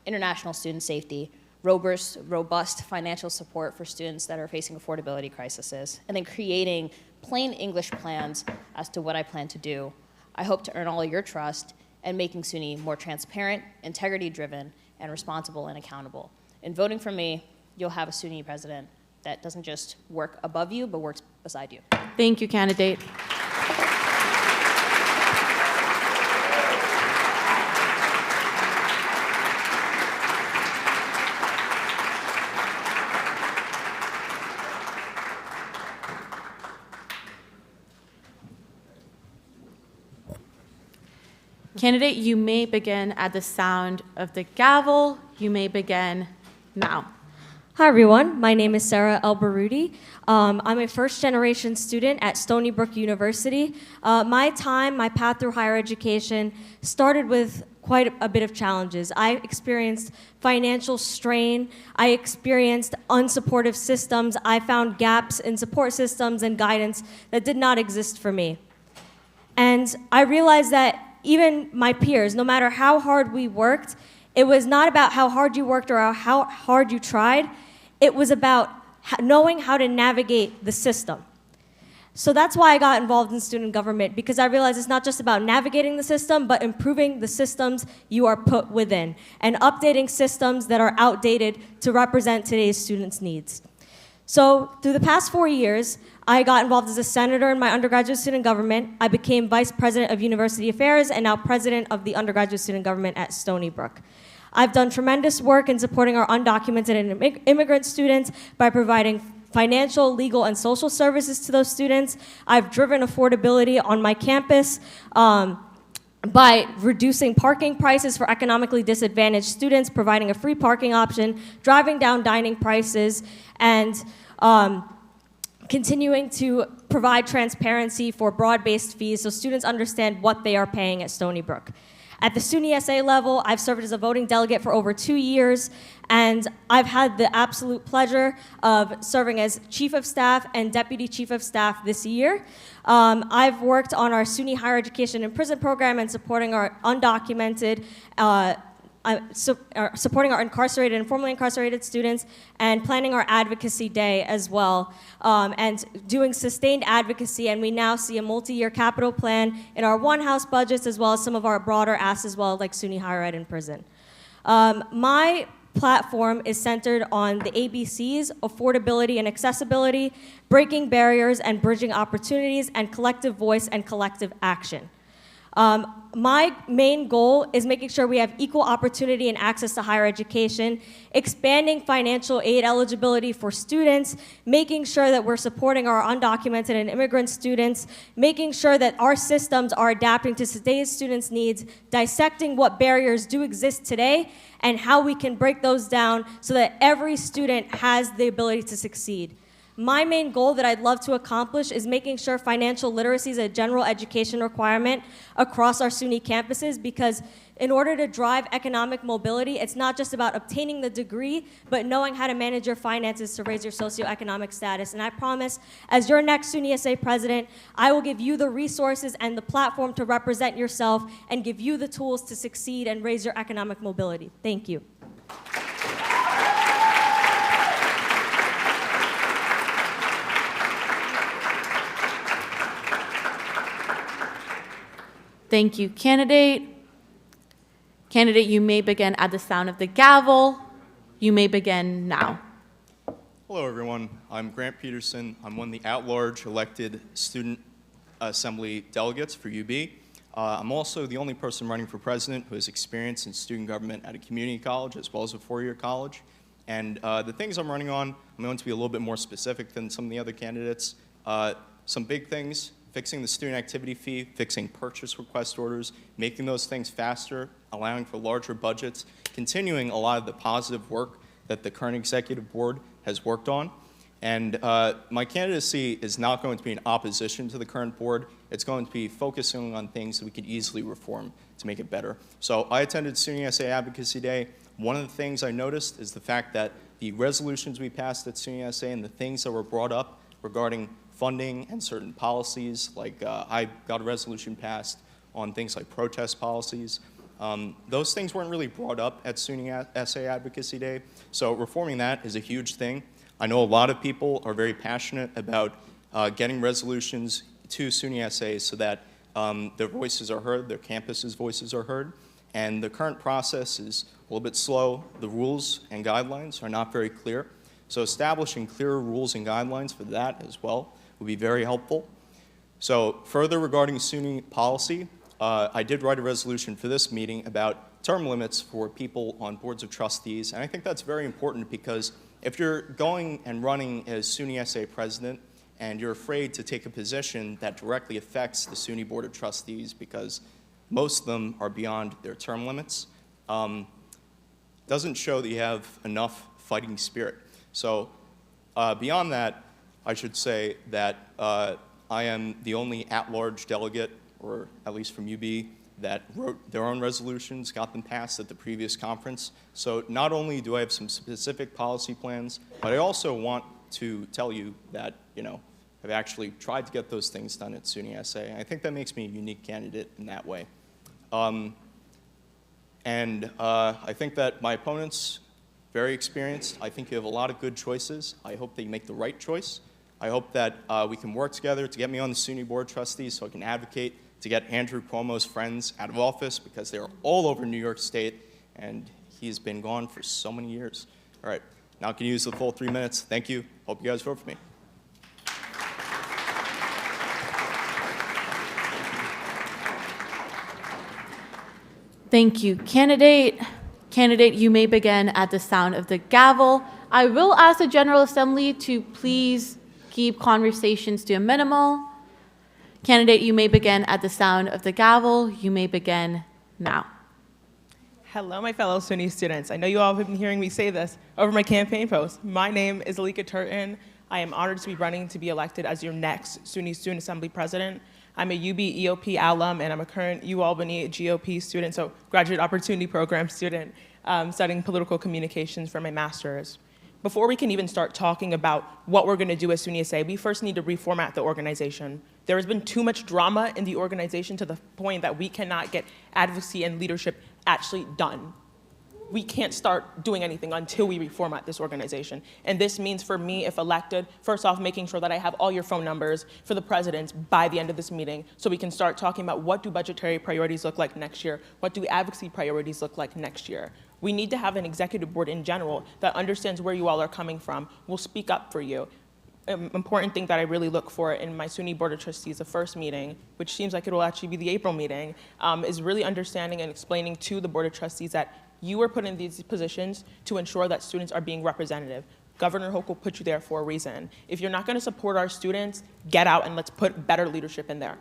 international student safety, robust financial support for students that are facing affordability crises, and then creating plain English plans as to what I plan to do. I hope to earn all of your trust and making SUNY more transparent, integrity-driven, and responsible and accountable. In voting for me, you'll have a SUNY president that doesn't just work above you, but works beside you. Thank you, candidate. Candidate, you may begin at the sound of the gavel. You may begin now. Hi, everyone. My name is Sarah El-Baroudi. I'm a first-generation student at Stony Brook University. My path through higher education started with quite a bit of challenges. I experienced financial strain. I experienced unsupportive systems. I found gaps in support systems and guidance that did not exist for me. And I realized that even my peers, no matter how hard we worked, it was not about how hard you worked or how hard you tried. It was about knowing how to navigate the system. So that's why I got involved in student government, because I realized it's not just about navigating the system, but improving the systems you are put within and updating systems that are outdated to represent today's students' needs. So through the past 4 years, I got involved as a senator in my undergraduate student government. I became vice president of university affairs and now president of the undergraduate student government at Stony Brook. I've done tremendous work in supporting our undocumented and immigrant students by providing financial, legal, and social services to those students. I've driven affordability on my campus by reducing parking prices for economically disadvantaged students, providing a free parking option, driving down dining prices, and continuing to provide transparency for broad-based fees so students understand what they are paying at Stony Brook. At the SUNY SA level, I've served as a voting delegate for over 2 years, and I've had the absolute pleasure of serving as Chief of Staff and Deputy Chief of Staff this year. I've worked on our SUNY Higher Education and Prison program and supporting our undocumented supporting our incarcerated and formerly incarcerated students, and planning our advocacy day as well, and doing sustained advocacy. And we now see a multi-year capital plan in our One House budgets, as well as some of our broader asks as well, like SUNY Higher Ed and Prison. My platform is centered on the ABCs: affordability and accessibility, breaking barriers and bridging opportunities, and collective voice and collective action. My main goal is making sure we have equal opportunity and access to higher education, expanding financial aid eligibility for students, making sure that we're supporting our undocumented and immigrant students, making sure that our systems are adapting to today's students' needs, dissecting what barriers do exist today, and how we can break those down so that every student has the ability to succeed. My main goal that I'd love to accomplish is making sure financial literacy is a general education requirement across our SUNY campuses, because in order to drive economic mobility, it's not just about obtaining the degree, but knowing how to manage your finances to raise your socioeconomic status. And I promise, as your next SUNY SA president, I will give you the resources and the platform to represent yourself and give you the tools to succeed and raise your economic mobility. Thank you. Thank you, candidate. Candidate, you may begin at the sound of the gavel. You may begin now. Hello, everyone. I'm Grant Peterson. I'm one of the at-large elected student assembly delegates for UB. I'm also the only person running for president who has experience in student government at a community college as well as a four-year college. And the things I'm running on, I'm going to be a little bit more specific than some of the other candidates. Some big things: fixing the student activity fee, fixing purchase request orders, making those things faster, allowing for larger budgets, continuing a lot of the positive work that the current executive board has worked on. And my candidacy is not going to be in opposition to the current board. It's going to be focusing on things that we could easily reform to make it better. So I attended SUNY SA Advocacy Day. One of the things I noticed is the fact that the resolutions we passed at SUNY SA and the things that were brought up regarding funding and certain policies, like I got a resolution passed on things like protest policies. Those things weren't really brought up at SUNY SA Advocacy Day, so reforming that is a huge thing. I know a lot of people are very passionate about getting resolutions to SUNY SA so that their voices are heard, their campus's voices are heard, and the current process is a little bit slow. The rules and guidelines are not very clear, so establishing clearer rules and guidelines for that as well would be very helpful. So further regarding SUNY policy, I did write a resolution for this meeting about term limits for people on boards of trustees, and I think that's very important because if you're going and running as SUNY SA president and you're afraid to take a position that directly affects the SUNY Board of Trustees because most of them are beyond their term limits, doesn't show that you have enough fighting spirit. So beyond that, I should say that I am the only at-large delegate, or at least from UB, that wrote their own resolutions, got them passed at the previous conference. So not only do I have some specific policy plans, but I also want to tell you that, I've actually tried to get those things done at SUNY SA. I think that makes me a unique candidate in that way. I think that my opponent's very experienced. I think you have a lot of good choices. I hope that you make the right choice. I hope that we can work together to get me on the SUNY Board of Trustees so I can advocate to get Andrew Cuomo's friends out of office because they're all over New York State, and he's been gone for so many years. All right, now I can use the full 3 minutes. Thank you. Hope you guys vote for me. Thank you, candidate. Candidate, you may begin at the sound of the gavel. I will ask the General Assembly to please keep conversations to a minimal. Candidate, you may begin at the sound of the gavel. You may begin now. Hello, my fellow SUNY students. I know you all have been hearing me say this over my campaign post. My name is Alika Turton. I am honored to be running to be elected as your next SUNY Student Assembly President. I'm a UB EOP alum, and I'm a current UAlbany GOP student, so Graduate Opportunity Program student, studying political communications for my master's. Before we can even start talking about what we're going to do at SUNY SA, we first need to reformat the organization. There has been too much drama in the organization to the point that we cannot get advocacy and leadership actually done. We can't start doing anything until we reformat this organization. And this means for me, if elected, first off, making sure that I have all your phone numbers for the presidents by the end of this meeting so we can start talking about what do budgetary priorities look like next year, what do advocacy priorities look like next year. We need to have an executive board in general that understands where you all are coming from, will speak up for you. An important thing that I really look for in my SUNY Board of Trustees, the first meeting, which seems like it will actually be the April meeting, is really understanding and explaining to the Board of Trustees that you were put in these positions to ensure that students are being representative. Governor Hochul put you there for a reason. If you're not going to support our students, get out and let's put better leadership in there.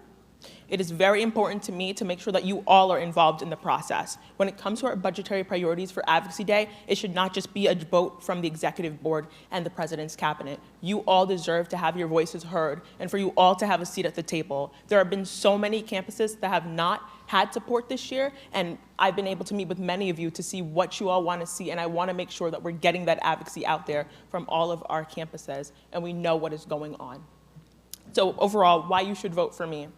It is very important to me to make sure that you all are involved in the process. When it comes to our budgetary priorities for Advocacy Day, it should not just be a vote from the executive board and the president's cabinet. You all deserve to have your voices heard and for you all to have a seat at the table. There have been so many campuses that have not had support this year, and I've been able to meet with many of you to see what you all want to see, and I want to make sure that we're getting that advocacy out there from all of our campuses, and we know what is going on. So overall, why you should vote for me.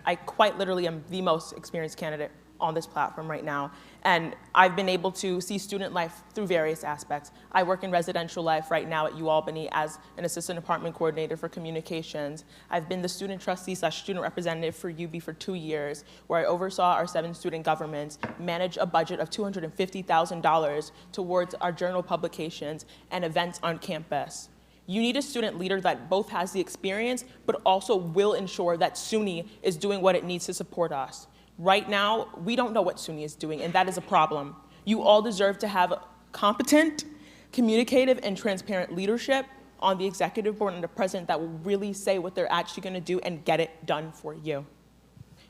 I quite literally am the most experienced candidate on this platform right now, and I've been able to see student life through various aspects. I work in residential life right now at UAlbany as an assistant department coordinator for communications. I've been the student trustee / student representative for UB for 2 years, where I oversaw our 7 student governments, managed a budget of $250,000 towards our journal publications and events on campus. You need a student leader that both has the experience, but also will ensure that SUNY is doing what it needs to support us. Right now, we don't know what SUNY is doing, and that is a problem. You all deserve to have competent, communicative, and transparent leadership on the executive board and the president that will really say what they're actually going to do and get it done for you.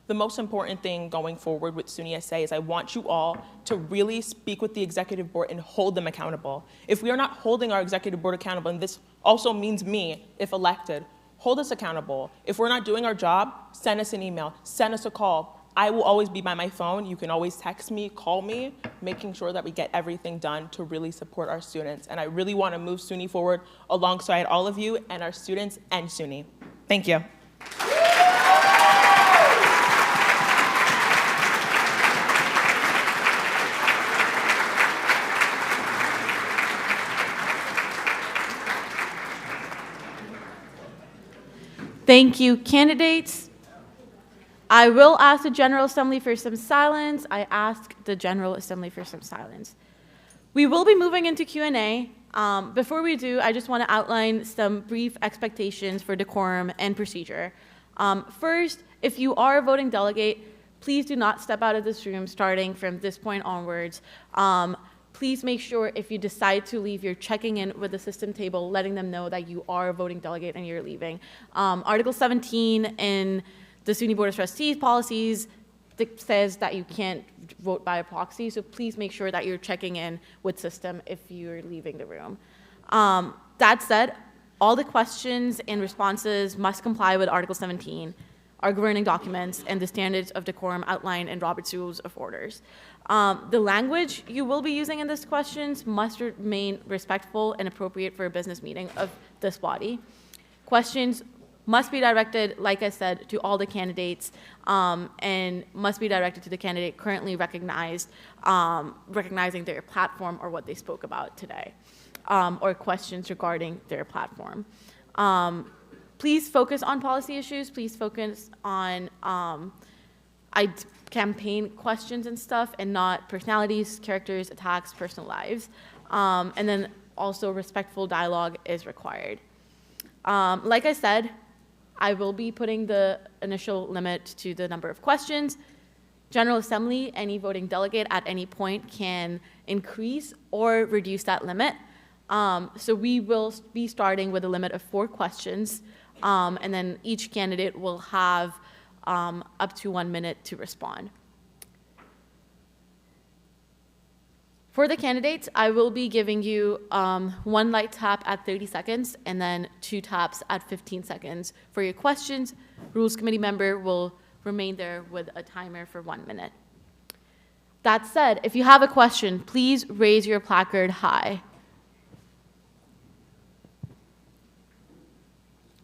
The most important thing going forward with SUNY SA is I want you all to really speak with the executive board and hold them accountable. If we are not holding our executive board accountable, and this also means me, if elected, hold us accountable. If we're not doing our job, send us an email, send us a call. I will always be by my phone. You can always text me, call me, making sure that we get everything done to really support our students. And I really want to move SUNY forward alongside all of you and our students and SUNY. Thank you. Thank you, candidates. I will ask the General Assembly for some silence. I ask the General Assembly for some silence. We will be moving into Q&A. Before we do, I just want to outline some brief expectations for decorum and procedure. First, if you are a voting delegate, please do not step out of this room starting from this point onwards. Please make sure if you decide to leave, you're checking in with the system table, letting them know that you are a voting delegate and you're leaving. Article 17 in the SUNY Board of Trustees policies says that you can't vote by a proxy, so please make sure that you're checking in with system if you're leaving the room. That said, all the questions and responses must comply with Article 17. our governing documents, and the standards of decorum outlined in Robert's Rules of Orders. The language you will be using in these questions must remain respectful and appropriate for a business meeting of this body. Questions must be directed, like I said, to all the candidates, and must be directed to the candidate currently recognized, recognizing their platform or what they spoke about today, or questions regarding their platform. Please focus on policy issues. Please focus on campaign questions and stuff, and not personalities, characters, attacks, personal lives. And then also respectful dialogue is required. Like I said, I will be putting the initial limit to the number of questions. General Assembly, any voting delegate at any point can increase or reduce that limit. So we will be starting with a limit of 4 questions, and then each candidate will have up to 1 minute to respond. For the candidates, I will be giving you 1 light tap at 30 seconds and then 2 taps at 15 seconds for your questions. Rules Committee member will remain there with a timer for 1 minute. That said, if you have a question, please raise your placard high.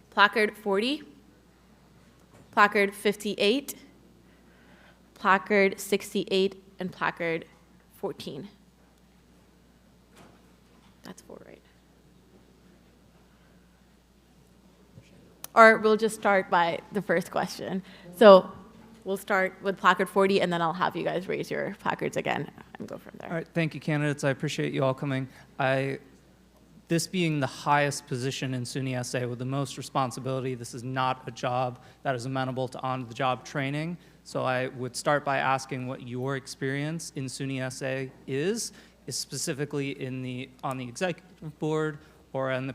Placard 40, placard 58, placard 68, and placard 14. That's 4, right? Or we'll just start by the first question. So we'll start with placard 40, and then I'll have you guys raise your placards again and go from there. All right, thank you, candidates. I appreciate you all coming. This being the highest position in SUNY SA with the most responsibility, this is not a job that is amenable to on-the-job training. So I would start by asking what your experience in SUNY SA is specifically on the executive board or on the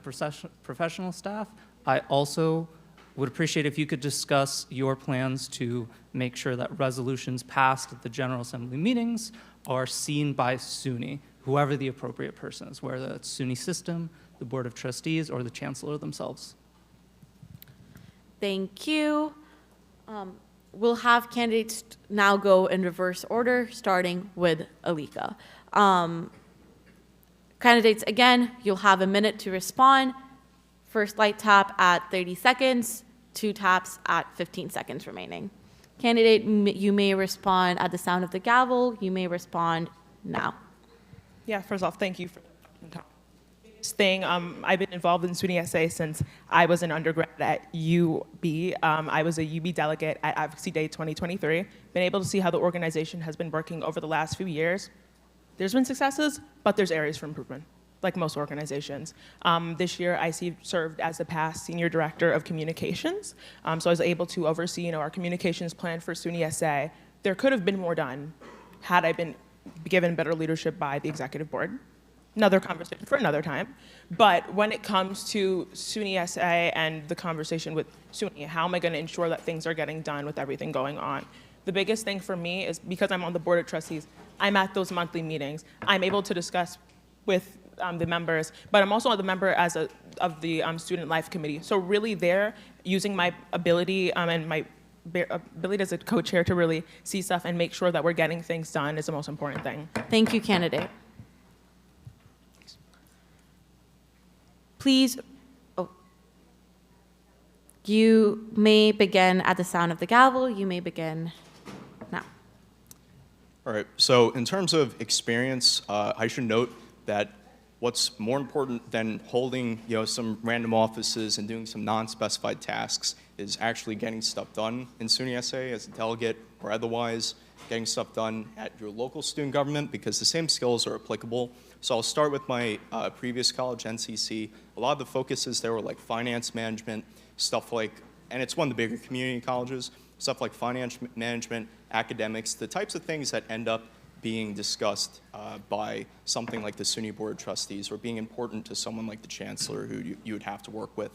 professional staff. I also would appreciate if you could discuss your plans to make sure that resolutions passed at the General Assembly meetings are seen by SUNY, whoever the appropriate person is, whether it's SUNY system, the Board of Trustees, or the Chancellor themselves. Thank you. We'll have candidates now go in reverse order, starting with Alika. Candidates, again, you'll have a minute to respond. First light tap at 30 seconds, 2 taps at 15 seconds remaining. Candidate, you may respond at the sound of the gavel. You may respond now. Yeah, first off, thank you for the time. Biggest thing, I've been involved in SUNY SA since I was an undergrad at UB. I was a UB delegate at Advocacy Day 2023. Been able to see how the organization has been working over the last few years. There's been successes, but there's areas for improvement, like most organizations. This year, I served as the past Senior Director of Communications, so I was able to oversee our communications plan for SUNY SA. There could have been more done had I been given better leadership by the executive board. Another conversation for another time. But when it comes to SUNY SA and the conversation with SUNY, how am I going to ensure that things are getting done with everything going on? The biggest thing for me is because I'm on the Board of Trustees, I'm at those monthly meetings. I'm able to discuss with the members, but I'm also the member of the Student Life Committee. So really there, using my ability and my ability as a co-chair to really see stuff and make sure that we're getting things done is the most important thing. Thank you, candidate. Please, you may begin at the sound of the gavel. You may begin now. All right, so in terms of experience, I should note that what's more important than holding some random offices and doing some non-specified tasks is actually getting stuff done in SUNY SA as a delegate or otherwise, getting stuff done at your local student government because the same skills are applicable. So I'll start with my previous college, NCC. A lot of the focuses there were like finance management, stuff like, and it's one of the bigger community colleges, stuff like finance management, academics, the types of things that end up being discussed by something like the SUNY Board of Trustees or being important to someone like the Chancellor who you would have to work with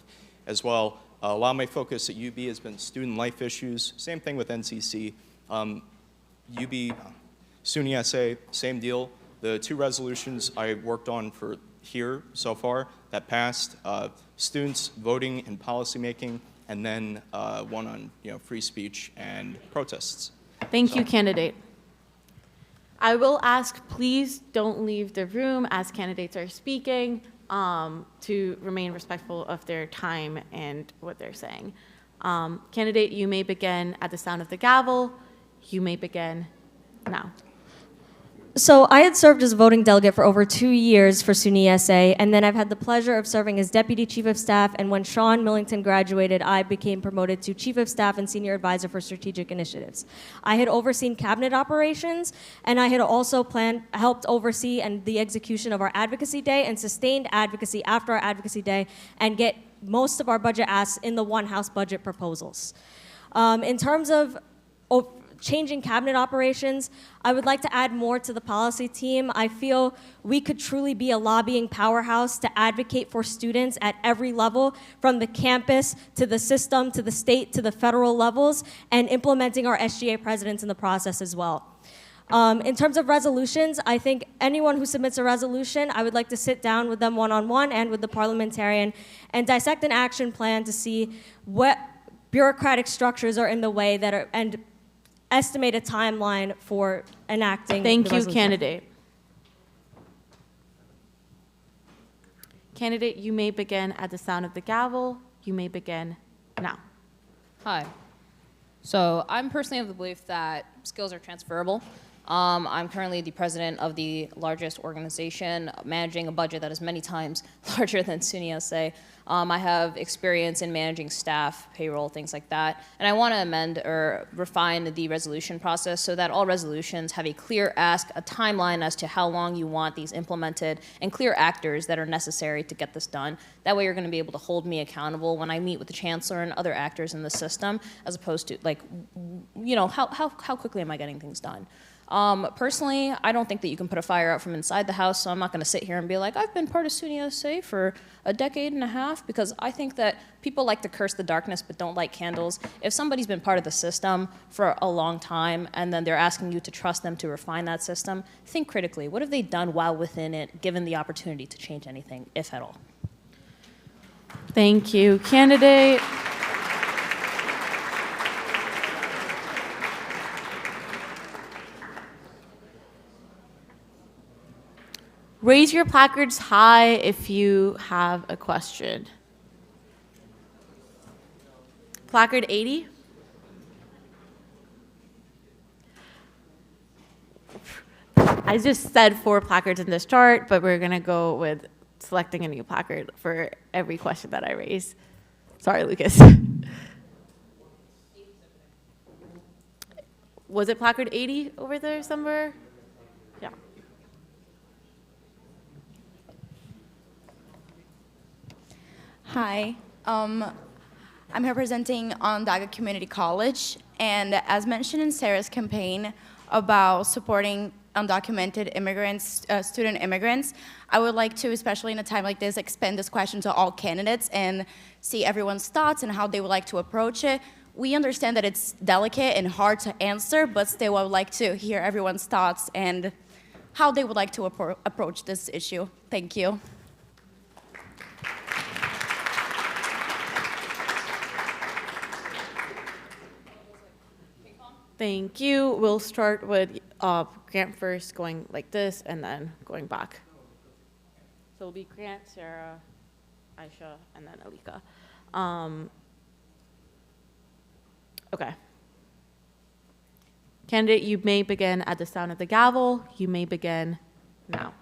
as well. A lot of my focus at UB has been student life issues, same thing with NCC. UB, SUNY SA, same deal. The 2 resolutions I worked on for here so far that passed, students voting and policymaking and then one on free speech and protests. Thank you, candidate. I will ask, please don't leave the room as candidates are speaking, to remain respectful of their time and what they're saying. Candidate, you may begin at the sound of the gavel. You may begin now. So I had served as a voting delegate for over 2 years for SUNY SA, and then I've had the pleasure of serving as Deputy Chief of Staff, and when Sean Millington graduated, I became promoted to Chief of Staff and Senior Advisor for Strategic Initiatives. I had overseen cabinet operations, and I had also helped oversee and the execution of our Advocacy Day and sustained advocacy after our Advocacy Day, and get most of our budget asks in the One House budget proposals. In terms of changing cabinet operations, I would like to add more to the policy team. I feel we could truly be a lobbying powerhouse to advocate for students at every level, from the campus to the system to the state to the federal levels, and implementing our SGA presidents in the process as well. In terms of resolutions, I think anyone who submits a resolution, I would like to sit down with them one-on-one and with the parliamentarian and dissect an action plan to see what bureaucratic structures are in the way that are, and estimate a timeline for enacting the Thank you, resolution. candidate. Candidate, you may begin at the sound of the gavel. You may begin now. Hi. So I'm personally of the belief that skills are transferable. I'm currently the president of the largest organization managing a budget that is many times larger than SUNY SA. I have experience in managing staff, payroll, things like that. And I want to amend or refine the resolution process so that all resolutions have a clear ask, a timeline as to how long you want these implemented, and clear actors that are necessary to get this done. That way you're going to be able to hold me accountable when I meet with the chancellor and other actors in the system, as opposed to, like, how quickly am I getting things done? Personally, I don't think that you can put a fire out from inside the house, so I'm not going to sit here and be like, I've been part of SUNY SA for a decade and a half, because I think that people like to curse the darkness but don't light candles. If somebody's been part of the system for a long time and then they're asking you to trust them to refine that system, think critically. What have they done while within it, given the opportunity to change anything, if at all? Thank you, candidate. Raise your placards high if you have a question. Placard 80. I just said 4 placards in this chart, but we're going to go with selecting a new placard for every question that I raise. Sorry, Lucas. Was it placard 80 over there somewhere? Yeah. Hi, I'm here presenting Onondaga Community College, and as mentioned in Sarah's campaign about supporting undocumented immigrants, student immigrants, I would like to, especially in a time like this, expand this question to all candidates and see everyone's thoughts and how they would like to approach it. We understand that it's delicate and hard to answer, but still I would like to hear everyone's thoughts and how they would like to approach this issue. Thank you. Thank you. We'll start with Grant first, going like this, and then going back. So it'll be Grant, Sarah, Aisha, and then Alika. Okay. Candidate, you may begin at the sound of the gavel. You may begin now.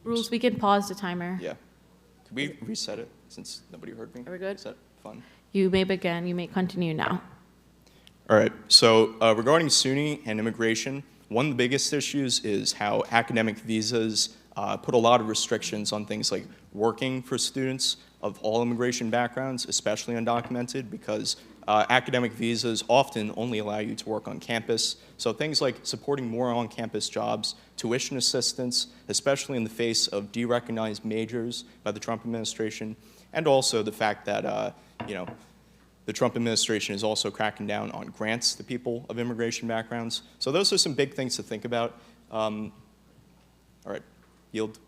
Rules, we can pause the timer. Yeah. Could we reset it since nobody heard me? Are we good? Is that fun? You may begin. You may continue now. All right. So regarding SUNY and immigration, one of the biggest issues is how academic visas put a lot of restrictions on things like working for students of all immigration backgrounds, especially undocumented, because academic visas often only allow you to work on campus. So things like supporting more on-campus jobs, tuition assistance, especially in the face of derecognized majors by the Trump administration, and also the fact that, you know, the Trump administration is also cracking down on grants to people of immigration backgrounds. So those are some big things to think about. All right, yield.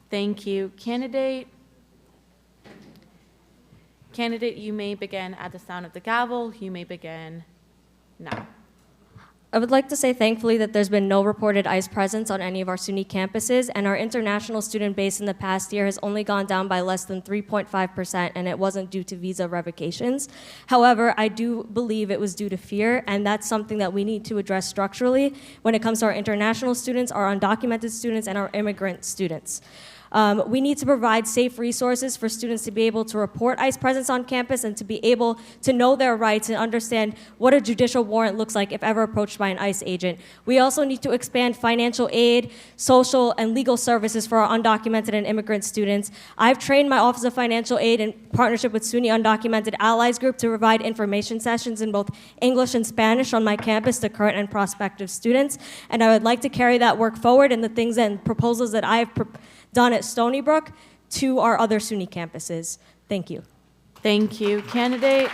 Thank you. Candidate, you may begin at the sound of the gavel. You may begin now. I would like to say thankfully that there's been no reported ICE presence on any of our SUNY campuses, and our international student base in the past year has only gone down by less than 3.5%, and it wasn't due to visa revocations. However, I do believe it was due to fear, and that's something that we need to address structurally when it comes to our international students, our undocumented students, and our immigrant students. We need to provide safe resources for students to be able to report ICE presence on campus and to be able to know their rights and understand what a judicial warrant looks like if ever approached by an ICE agent. We also need to expand financial aid, social, and legal services for our undocumented and immigrant students. I've trained my Office of Financial Aid in partnership with SUNY Undocumented Allies Group to provide information sessions in both English and Spanish on my campus to current and prospective students. And I would like to carry that work forward and the things and proposals that I've done at Stony Brook to our other SUNY campuses. Thank you. Thank you. Candidate.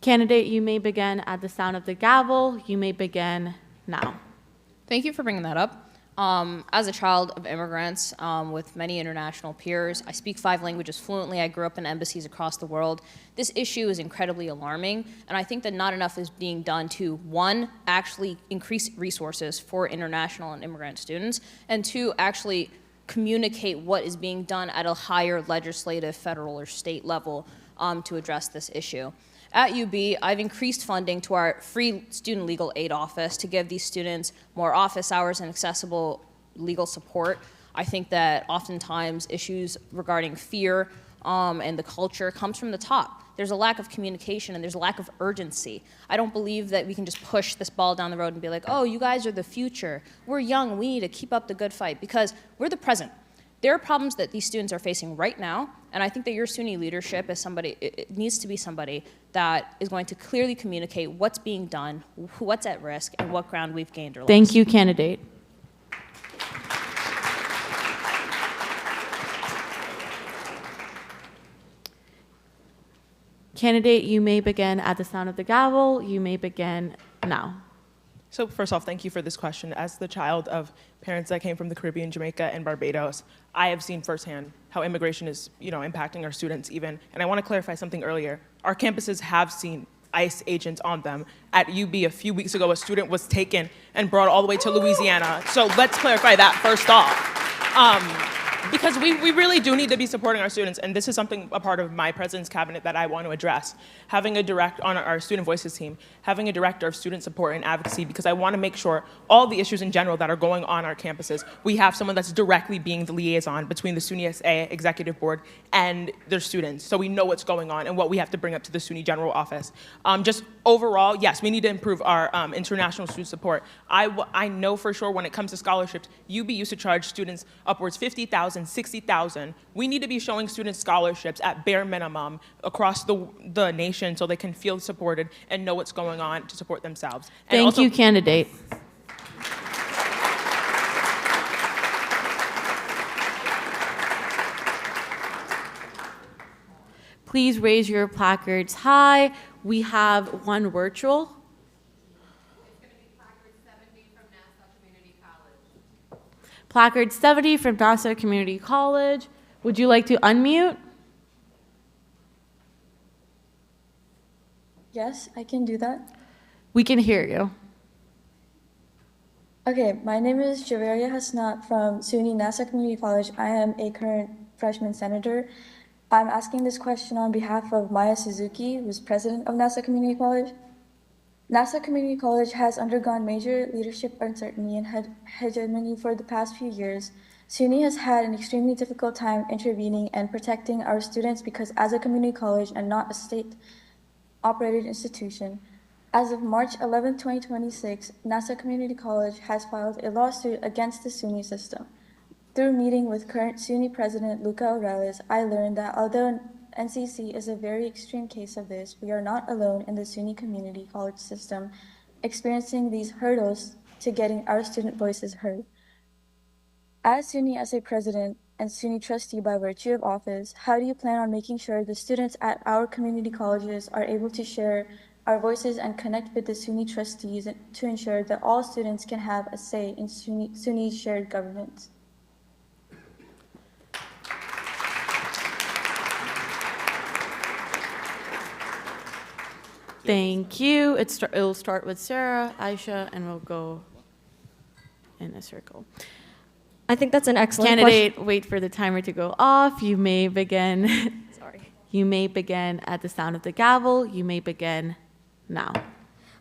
Candidate, you may begin at the sound of the gavel. You may begin now. Thank you for bringing that up. As a child of immigrants with many international peers, I speak 5 languages fluently. I grew up in embassies across the world. This issue is incredibly alarming, and I think that not enough is being done to, 1, actually increase resources for international and immigrant students, and 2, actually communicate what is being done at a higher legislative, federal, or state level to address this issue. At UB, I've increased funding to our free student legal aid office to give these students more office hours and accessible legal support. I think that oftentimes issues regarding fear and the culture comes from the top. There's a lack of communication and there's a lack of urgency. I don't believe that we can just push this ball down the road and be like, oh, you guys are the future. We're young, we need to keep up the good fight, because we're the present. There are problems that these students are facing right now, and I think that your SUNY leadership is somebody, it needs to be somebody that is going to clearly communicate what's being done, what's at risk, and what ground we've gained or lost. Thank you, candidate. Candidate, you may begin at the sound of the gavel. You may begin now. So first off, thank you for this question. As the child of parents that came from the Caribbean, Jamaica, and Barbados, I have seen firsthand how immigration is, impacting our students even. And I want to clarify something earlier. Our campuses have seen ICE agents on them. At UB a few weeks ago, a student was taken and brought all the way to Louisiana. So let's clarify that first off. Because we really do need to be supporting our students, and this is something, a part of my president's cabinet that I want to address. Having on our Student Voices team, having a director of student support and advocacy, because I want to make sure all the issues in general that are going on our campuses, we have someone that's directly being the liaison between the SUNY SA Executive Board and their students, so we know what's going on and what we have to bring up to the SUNY General Office. Just overall, yes, we need to improve our international student support. I know for sure when it comes to scholarships, UB used to charge students upwards $50,000, $60,000. We need to be showing students scholarships at bare minimum across the nation so they can feel supported and know what's going on to support themselves. And Thank also, you, candidate. Please raise your placards high. We have one virtual. Placard 70 from Nassau Community College. Would you like to unmute? Yes, I can do that. We can hear you. Okay, my name is Javeria Hasnat from SUNY Nassau Community College. I am a current freshman senator. I'm asking this question on behalf of Maya Suzuki, who's president of Nassau Community College. Nassau Community College has undergone major leadership uncertainty and hegemony for the past few years. SUNY has had an extremely difficult time intervening and protecting our students because as a community college and not a state-operated institution, as of March 11, 2026, Nassau Community College has filed a lawsuit against the SUNY system. Through meeting with current SUNY President Luca Aurelius, I learned that although NCC is a very extreme case of this, we are not alone in the SUNY Community College system experiencing these hurdles to getting our student voices heard. As SUNY SA president and SUNY trustee by virtue of office, how do you plan on making sure the students at our community colleges are able to share our voices and connect with the SUNY trustees to ensure that all students can have a say in SUNY's shared governance? Thank you. It'll start with Sarah, Aisha, and we'll go in a circle. I think that's an excellent Candidate, wait for the timer to go off. You may begin. Sorry. You may begin at the sound of the gavel. You may begin now.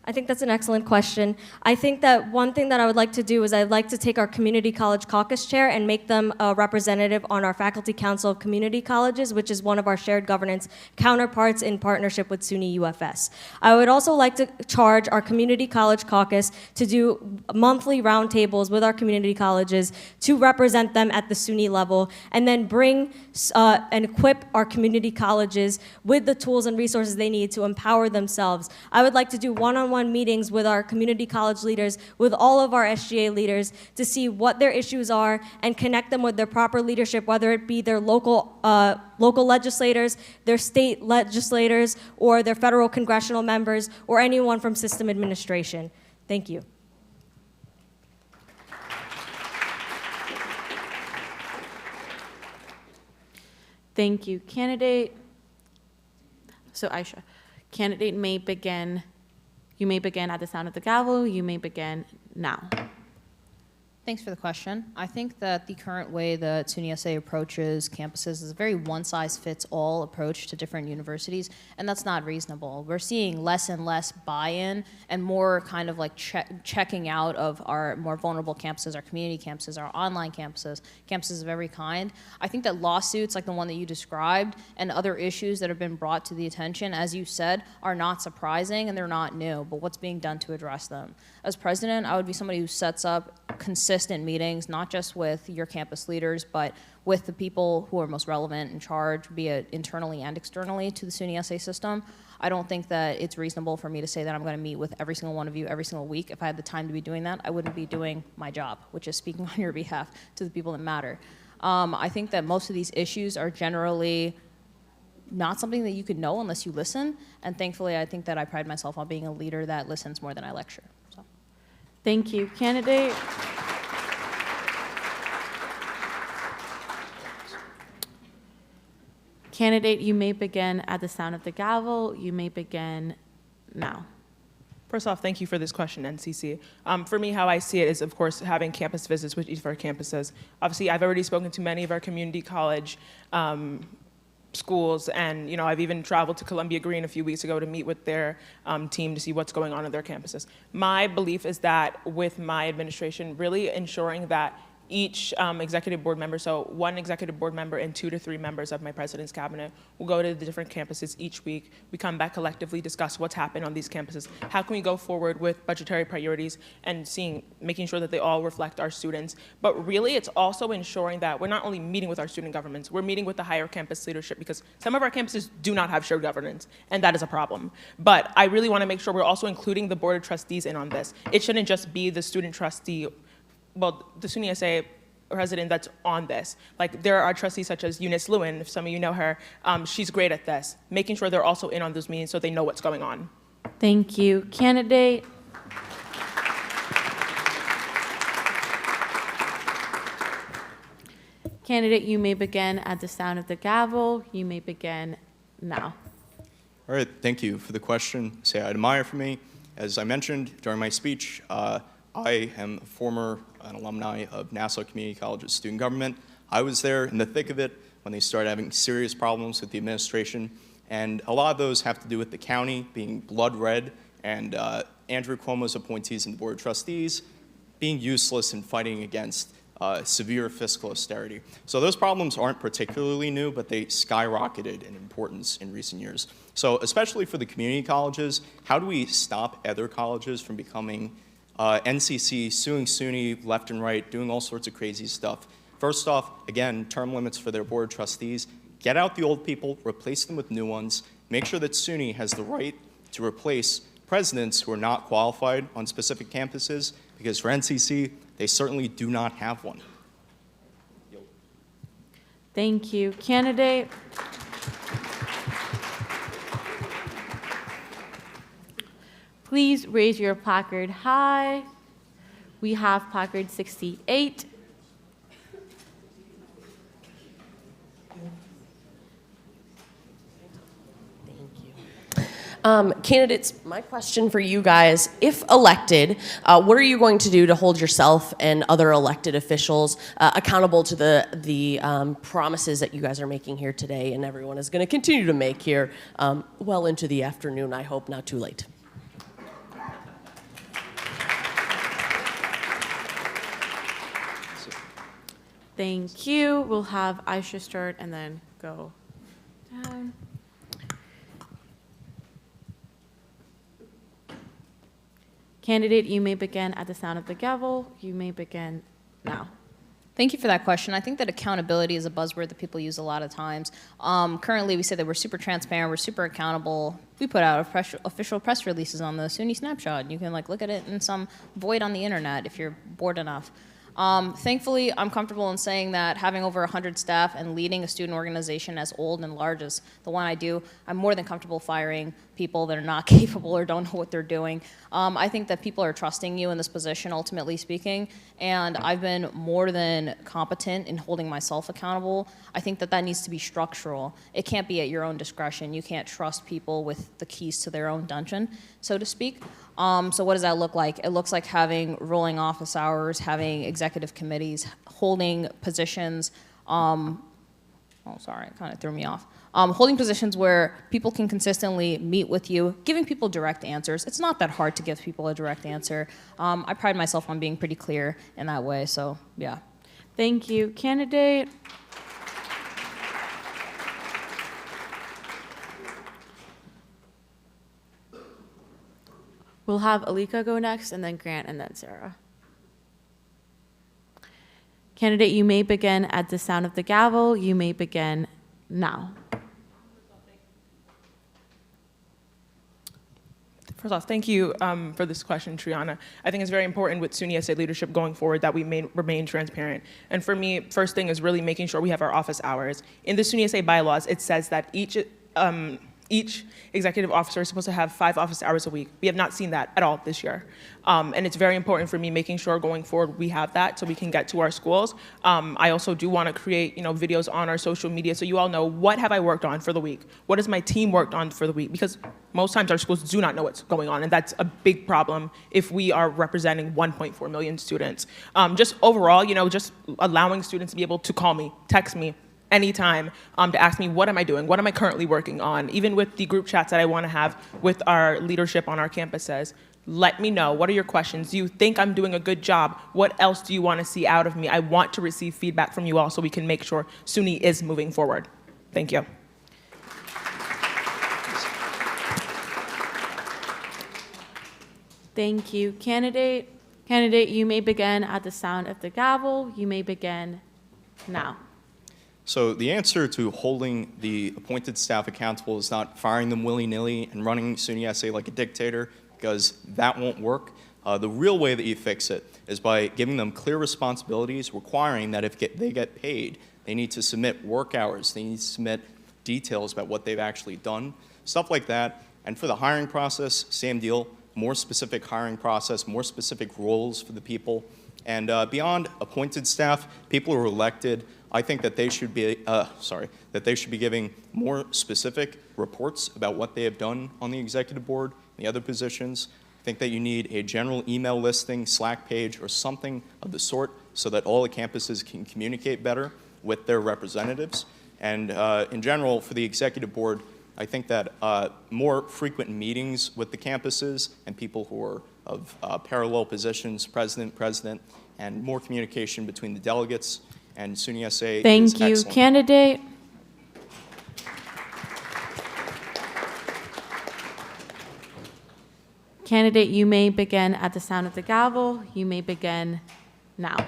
I think that's an excellent question. I think that one thing that I would like to do is I'd like to take our community college caucus chair and make them a representative on our faculty council of community colleges, which is one of our shared governance counterparts in partnership with SUNY UFS. I would also like to charge our community college caucus to do monthly roundtables with our community colleges to represent them at the SUNY level, and then bring and equip our community colleges with the tools and resources they need to empower themselves. I would like to do one-on-one meetings with our community college leaders, with all of our SGA leaders, to see what their issues are and connect them with their proper leadership, whether it be their local legislators, their state legislators, or their federal congressional members, or anyone from system administration. Thank you. Thank you, candidate. So Aisha, candidate may begin. You may begin at the sound of the gavel. You may begin now. Thanks for the question. I think that the current way that SUNY SA approaches campuses is a very one-size-fits-all approach to different universities, and that's not reasonable. We're seeing less and less buy-in and more kind of like checking out of our more vulnerable campuses, our community campuses, our online campuses, campuses of every kind. I think that lawsuits like the one that you described and other issues that have been brought to the attention, as you said, are not surprising and they're not new, but what's being done to address them? As president, I would be somebody who sets up consistent meetings, not just with your campus leaders, but with the people who are most relevant in charge, be it internally and externally to the SUNY SA system. I don't think that it's reasonable for me to say that I'm going to meet with every single one of you every single week. If I had the time to be doing that, I wouldn't be doing my job, which is speaking on your behalf to the people that matter. I think that most of these issues are generally not something that you could know unless you listen, and thankfully I think that I pride myself on being a leader that listens more than I lecture. So. Thank you, candidate. Candidate, you may begin at the sound of the gavel. You may begin now. First off, thank you for this question, NCC. For me, how I see it is, of course, having campus visits with each of our campuses. Obviously, I've already spoken to many of our community college schools, and I've even traveled to Columbia Green a few weeks ago to meet with their team to see what's going on in their campuses. My belief is that with my administration, really ensuring that each executive board member, so one executive board member and 2 to 3 members of my president's cabinet will go to the different campuses each week. We come back collectively, discuss what's happened on these campuses. How can we go forward with budgetary priorities and making sure that they all reflect our students. But really, it's also ensuring that we're not only meeting with our student governments, we're meeting with the higher campus leadership, because some of our campuses do not have shared governance, and that is a problem. But I really want to make sure we're also including the board of trustees in on this. It shouldn't just be the student trustee, well, the SUNY SA president that's on this. Like, there are trustees such as Eunice Lewin, if some of you know her. She's great at this, making sure they're also in on those meetings so they know what's going on. Thank you. Candidate. Candidate, you may begin at the sound of the gavel. You may begin now. All right, thank you for the question. Say I admire for me. As I mentioned during my speech, I am an alumni of Nassau Community College's student government. I was there in the thick of it when they started having serious problems with the administration, and a lot of those have to do with the county being blood red and Andrew Cuomo's appointees in the Board of Trustees being useless in fighting against severe fiscal austerity. So those problems aren't particularly new, but they skyrocketed in importance in recent years. So especially for the community colleges, how do we stop other colleges from becoming NCC, suing SUNY left and right, doing all sorts of crazy stuff? First off, again, term limits for their board of trustees. Get out the old people, replace them with new ones. Make sure that SUNY has the right to replace presidents who are not qualified on specific campuses, because for NCC, they certainly do not have one. Thank you. Candidate. Please raise your placard high. We have placard 68. Candidates, my question for you guys, if elected, what are you going to do to hold yourself and other elected officials accountable to the promises that you guys are making here today and everyone is going to continue to make here well into the afternoon, I hope, not too late? Thank you. We'll have Aisha start and then go down. Candidate, you may begin at the sound of the gavel. You may begin now. Thank you for that question. I think that accountability is a buzzword that people use a lot of times. Currently, we say that we're super transparent, we're super accountable. We put out official press releases on the SUNY Snapshot. You can look at it in some void on the internet if you're bored enough. Thankfully, I'm comfortable in saying that having over 100 staff and leading a student organization as old and large as the one I do, I'm more than comfortable firing people that are not capable or don't know what they're doing. I think that people are trusting you in this position, ultimately speaking, and I've been more than competent in holding myself accountable. I think that that needs to be structural. It can't be at your own discretion. You can't trust people with the keys to their own dungeon, so to speak. So what does that look like? It looks like having rolling office hours, having executive committees, holding positions, oh, sorry, it kind of threw me off. Holding positions where people can consistently meet with you, giving people direct answers. It's not that hard to give people a direct answer. I pride myself on being pretty clear in that way, so yeah. Thank you. Candidate. We'll have Alika go next, and then Grant, and then Sarah. Candidate, you may begin at the sound of the gavel. You may begin now. First off, thank you for this question, Triana. I think it's very important with SUNY SA leadership going forward that we remain transparent. And for me, first thing is really making sure we have our office hours. In the SUNY SA bylaws, it says that each executive officer is supposed to have 5 office hours a week. We have not seen that at all this year. And it's very important for me making sure going forward we have that so we can get to our schools. I also do want to create videos on our social media so you all know what have I worked on for the week? What has my team worked on for the week? Because most times our schools do not know what's going on, and that's a big problem if we are representing 1.4 million students. Just overall, just allowing students to be able to call me, text me, anytime to ask me, what am I doing? What am I currently working on? Even with the group chats that I want to have with our leadership on our campuses, let me know. What are your questions? Do you think I'm doing a good job? What else do you want to see out of me? I want to receive feedback from you all so we can make sure SUNY is moving forward. Thank you. Thank you. Candidate, you may begin at the sound of the gavel. You may begin now. So the answer to holding the appointed staff accountable is not firing them willy-nilly and running SUNY SA like a dictator, because that won't work. The real way that you fix it is by giving them clear responsibilities, requiring that if they get paid, they need to submit work hours, they need to submit details about what they've actually done, stuff like that. And for the hiring process, same deal, more specific hiring process, more specific roles for the people. And beyond appointed staff, people who are elected, I think that they should be giving more specific reports about what they have done on the executive board and the other positions. I think that you need a general email listing, Slack page, or something of the sort so that all the campuses can communicate better with their representatives. And in general, for the executive board, I think that more frequent meetings with the campuses and people who are of parallel positions, president, and more communication between the delegates and SUNY SA. Thank you. Excellent. Candidate. Candidate, you may begin at the sound of the gavel. You may begin now.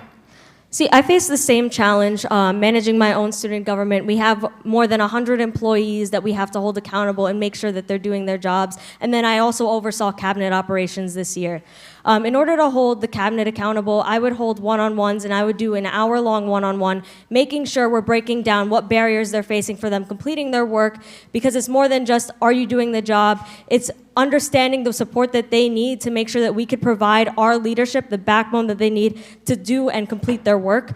See, I face the same challenge managing my own student government. We have more than 100 employees that we have to hold accountable and make sure that they're doing their jobs. And then I also oversaw cabinet operations this year. In order to hold the cabinet accountable, I would hold one-on-ones, and I would do an hour-long one-on-one, making sure we're breaking down what barriers they're facing for them completing their work, because it's more than just, are you doing the job? It's understanding the support that they need to make sure that we could provide our leadership the backbone that they need to do and complete their work.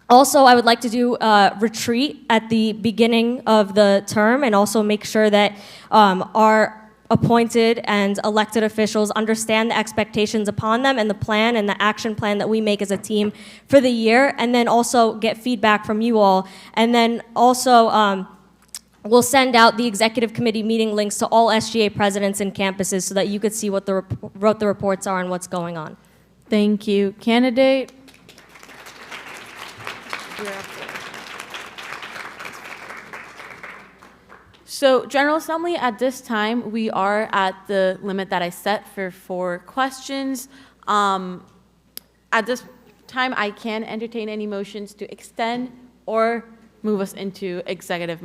Also, I would like to do a retreat at the beginning of the term and also make sure that our appointed and elected officials understand the expectations upon them and the plan and the action plan that we make as a team for the year, and then also get feedback from you all. And then also, we'll send out the executive committee meeting links to all SGA presidents and campuses so that you could see what the reports are and what's going on. Thank you. Candidate? So, General Assembly, at this time, we are at the limit that I set for 4 questions. At this time, I can entertain any motions to extend or move us into executive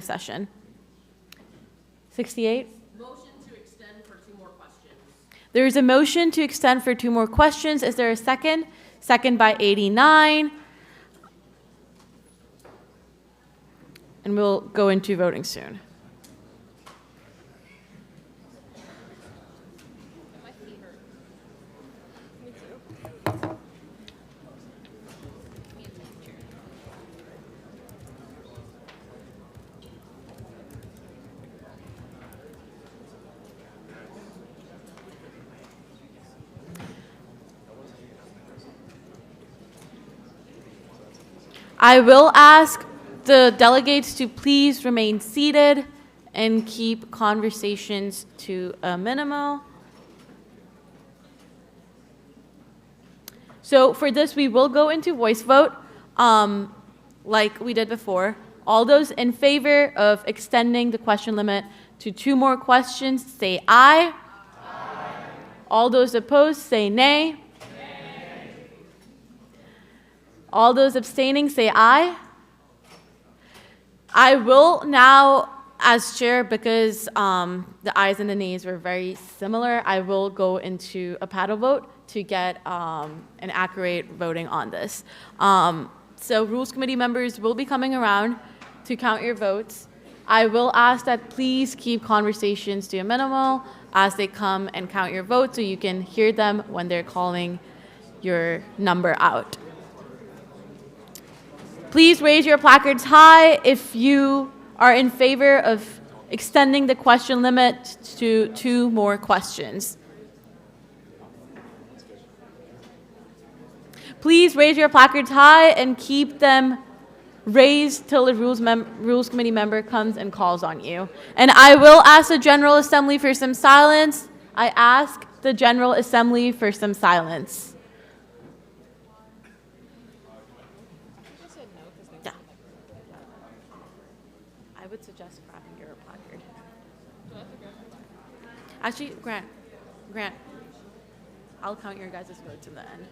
session. 68? Motion to extend for 2 more questions. There is a motion to extend for 2 more questions. Is there a second? Second by 89. And we'll go into voting soon. I will ask the delegates to please remain seated and keep conversations to a minimum. So for this, we will go into voice vote like we did before. All those in favor of extending the question limit to 2 more questions, say aye. Aye. All those opposed, say nay. Nay. All those abstaining, say aye. I will now, as chair, because the ayes and the nays were very similar, I will go into a paddle vote to get an accurate voting on this. So Rules Committee members will be coming around to count your votes. I will ask that please keep conversations to a minimal as they come and count your votes so you can hear them when they're calling your number out. Please raise your placards high if you are in favor of extending the question limit to 2 more questions. Please raise your placards high and keep them raised till the Rules Committee member comes and calls on you. And I will ask the General Assembly for some silence. I ask the General Assembly for some silence. I would suggest grabbing your placard. Actually, Grant, I'll count your guys' votes in the end.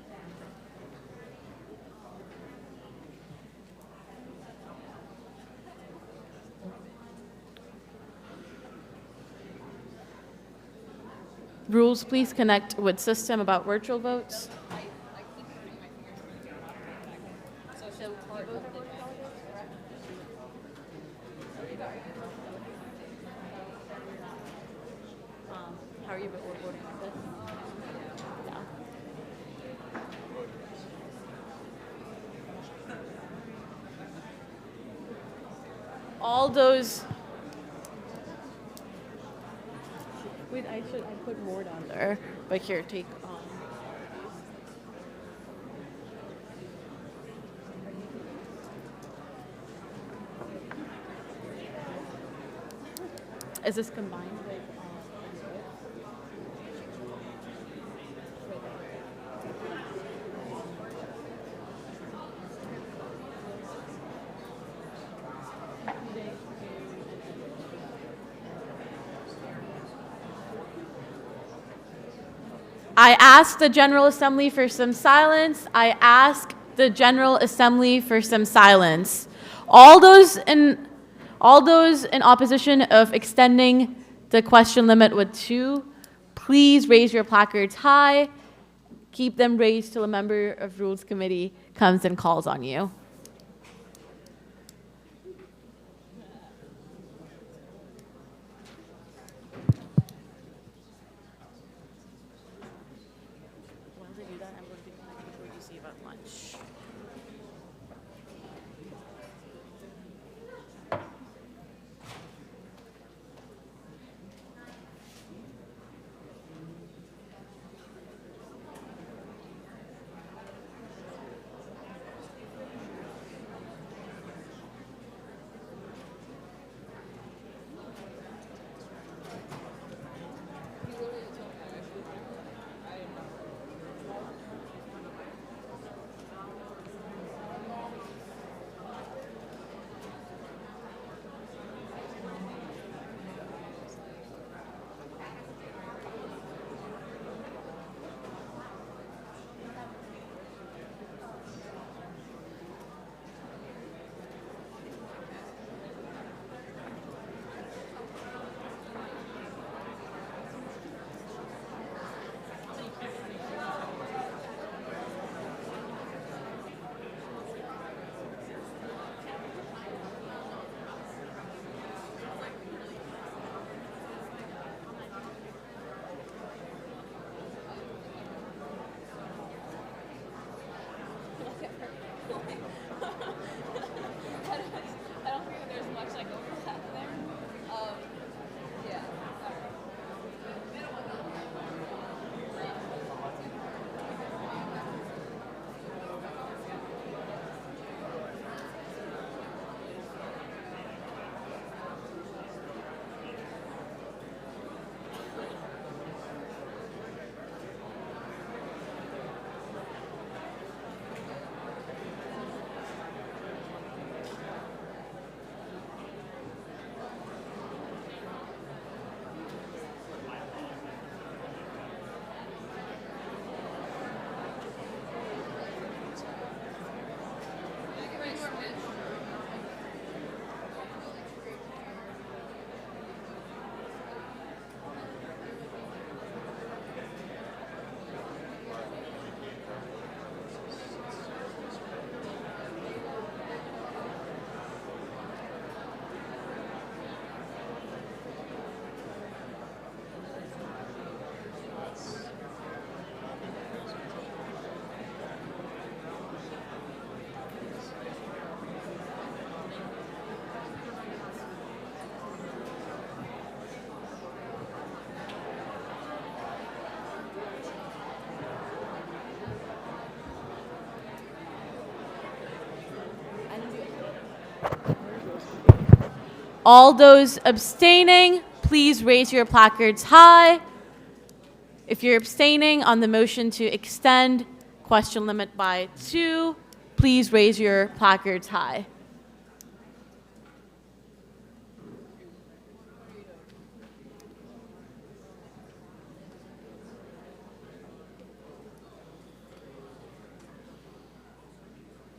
Rules, please connect with system about virtual votes. How are you voting on this? Yeah. All those. Wait, I put Ward on there, but here, take. Is this combined with? I ask the General Assembly for some silence. I ask the General Assembly for some silence. All those in opposition of extending the question limit with 2 please raise your placards high. Keep them raised till a member of Rules Committee comes and calls on you. While they do that, I'm going to be connecting to what you see about lunch. All those abstaining, please raise your placards high. If you're abstaining on the motion to extend question limit by 2, please raise your placards high.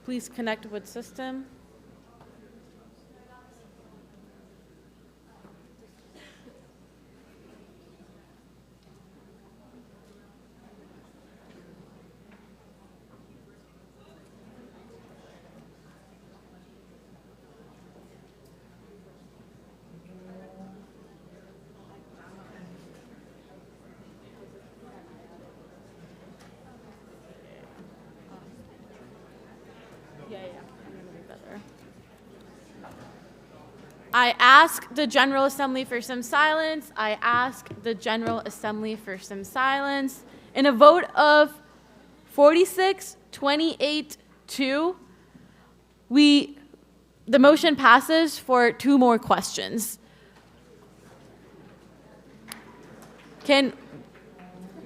Please connect with system. I ask the General Assembly for some silence. I ask the General Assembly for some silence. In a vote of 46, 28, 2, the motion passes for 2 more questions. Can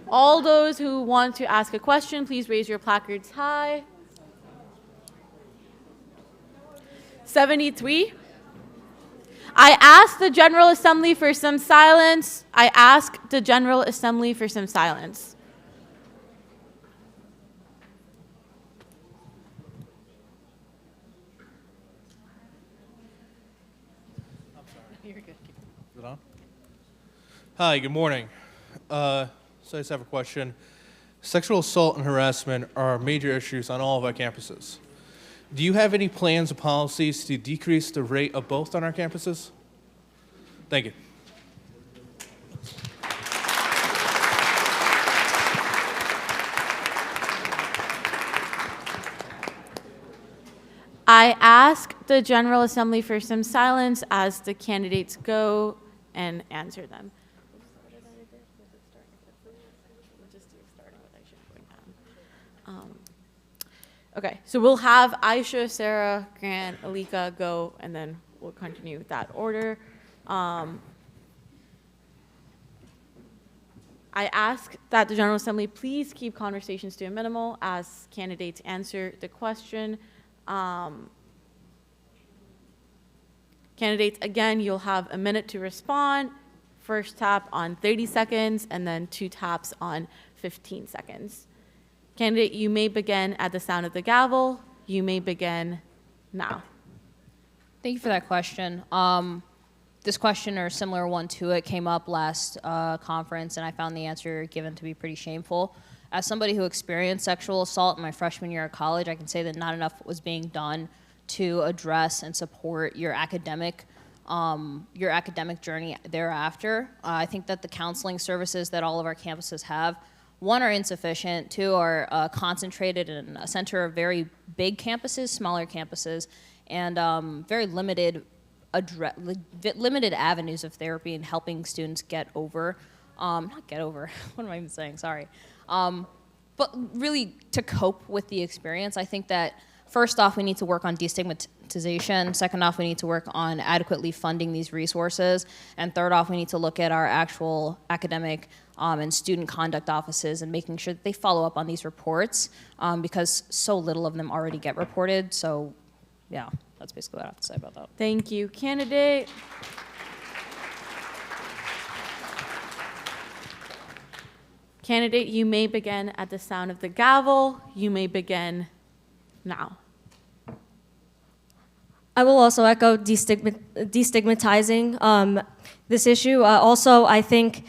all those who want to ask a question, please raise your placards high. 73. I ask the General Assembly for some silence. I ask the General Assembly for some silence. Is it on? Hi, good morning. So I just have a question. Sexual assault and harassment are major issues on all of our campuses. Do you have any plans or policies to decrease the rate of both on our campuses? Thank you. I ask the General Assembly for some silence as the candidates go and answer them. Okay, so we'll have Aisha, Sarah, Grant, Alika go, and then we'll continue with that order. I ask that the General Assembly please keep conversations to a minimal as candidates answer the question. Candidates, again, you'll have a minute to respond. First tap on 30 seconds, and then 2 taps on 15 seconds. Candidate, you may begin at the sound of the gavel. You may begin now. Thank you for that question. This question or a similar one to it came up last conference, and I found the answer given to be pretty shameful. As somebody who experienced sexual assault in my freshman year of college, I can say that not enough was being done to address and support your academic journey thereafter. I think that the counseling services that all of our campuses have, one, are insufficient, two, are concentrated in a center of very big campuses, smaller campuses, and very limited avenues of therapy and helping students get over, not get over, what am I even saying, sorry. But really to cope with the experience. I think that first off, we need to work on destigmatization. Second off, we need to work on adequately funding these resources. And third off, we need to look at our actual academic and student conduct offices and making sure that they follow up on these reports because so little of them already get reported. So yeah, that's basically what I have to say about that. Thank you. Candidate. Candidate, you may begin at the sound of the gavel. You may begin now. I will also echo destigmatizing this issue. Also, I think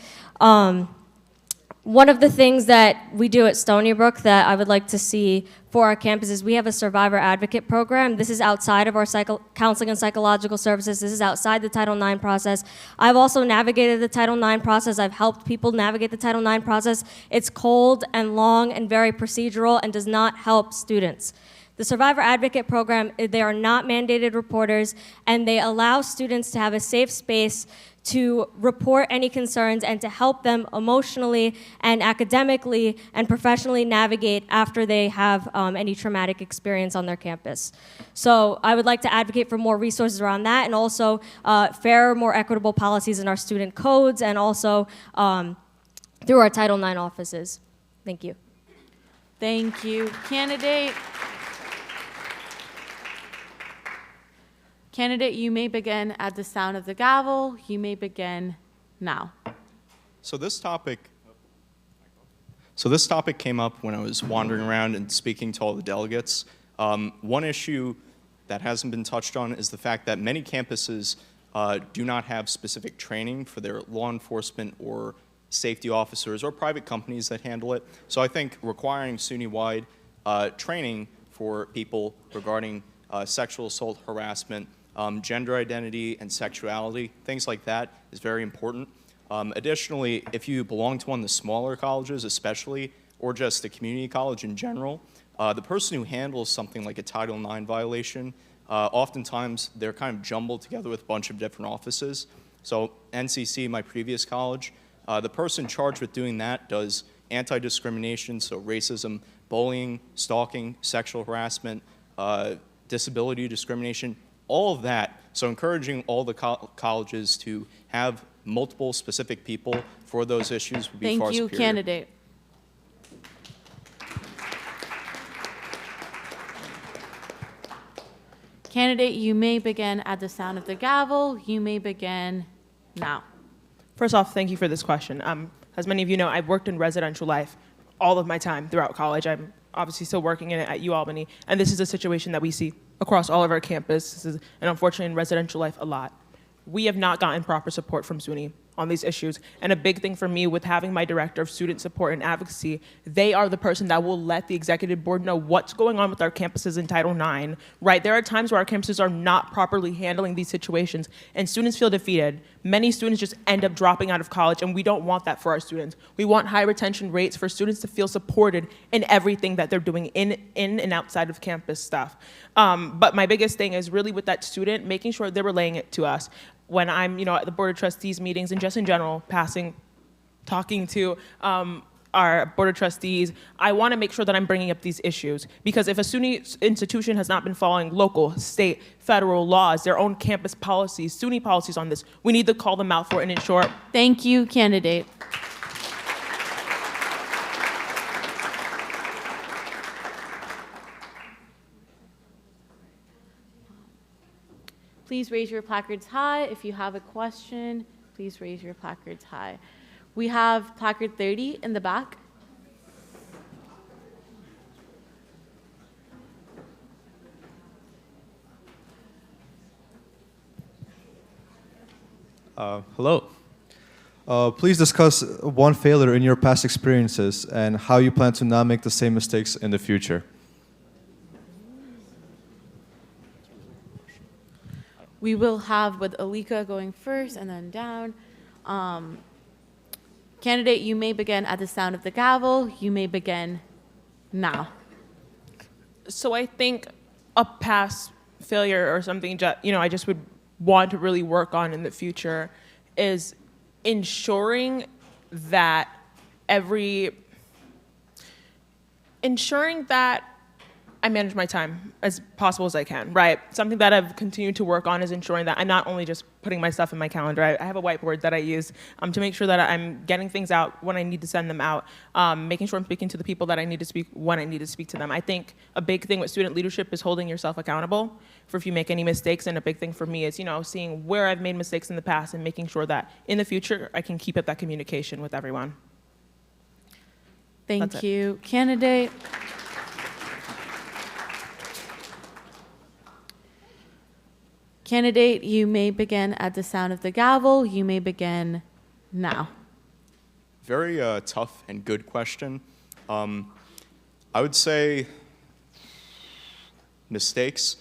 one of the things that we do at Stony Brook that I would like to see for our campus is we have a survivor advocate program. This is outside of our counseling and psychological services. This is outside the Title IX process. I've also navigated the Title IX process. I've helped people navigate the Title IX process. It's cold and long and very procedural and does not help students. The Survivor Advocate Program, they are not mandated reporters, and they allow students to have a safe space to report any concerns and to help them emotionally and academically and professionally navigate after they have any traumatic experience on their campus. So I would like to advocate for more resources around that and also fairer, more equitable policies in our student codes and also through our Title IX offices. Thank you. Thank you. Candidate. Candidate, you may begin at the sound of the gavel. You may begin now. So this topic came up when I was wandering around and speaking to all the delegates. One issue that hasn't been touched on is the fact that many campuses do not have specific training for their law enforcement or safety officers or private companies that handle it. So I think requiring SUNY-wide training for people regarding sexual assault, harassment, gender identity and sexuality, things like that is very important. Additionally, if you belong to one of the smaller colleges especially, or just a community college in general, the person who handles something like a Title IX violation, oftentimes they're kind of jumbled together with a bunch of different offices. So NCC, my previous college, the person charged with doing that does anti-discrimination, so racism, bullying, stalking, sexual harassment, disability discrimination, all of that. So encouraging all the colleges to have multiple specific people for those issues would be far superior. Thank you, candidate. Candidate, you may begin at the sound of the gavel. You may begin now. First off, thank you for this question. As many of you know, I've worked in residential life all of my time throughout college. I'm obviously still working in it at UAlbany, and this is a situation that we see across all of our campus, and unfortunately in residential life a lot. We have not gotten proper support from SUNY on these issues. And a big thing for me with having my director of student support and advocacy, they are the person that will let the executive board know what's going on with our campuses in Title IX, right? There are times where our campuses are not properly handling these situations and students feel defeated. Many students just end up dropping out of college, and we don't want that for our students. We want high retention rates for students to feel supported in everything that they're doing in and outside of campus stuff. But my biggest thing is really with that student, making sure they're relaying it to us. When I'm, at the Board of Trustees meetings and just in general, talking to our Board of Trustees, I want to make sure that I'm bringing up these issues. Because if a SUNY institution has not been following local, state, federal laws, their own campus policies, SUNY policies on this, we need to call them out for it and ensure. Thank you, candidate. Please raise your placards high. If you have a question, please raise your placards high. We have placard 30 in the back. Hello. Please discuss one failure in your past experiences and how you plan to not make the same mistakes in the future. We will have with Alika going first and then down. Candidate, you may begin at the sound of the gavel. You may begin now. So I think a past failure or something, I just would want to really work on in the future is ensuring that I manage my time as possible as I can, right? Something that I've continued to work on is ensuring that I'm not only just putting my stuff in my calendar. I have a whiteboard that I use to make sure that I'm getting things out when I need to send them out, making sure I'm speaking to the people that I need to speak when I need to speak to them. I think a big thing with student leadership is holding yourself accountable for if you make any mistakes, and a big thing for me is, seeing where I've made mistakes in the past and making sure that in the future I can keep up that communication with everyone. Thank you, candidate. Candidate, you may begin at the sound of the gavel. You may begin now. Very tough and good question. I would say mistakes.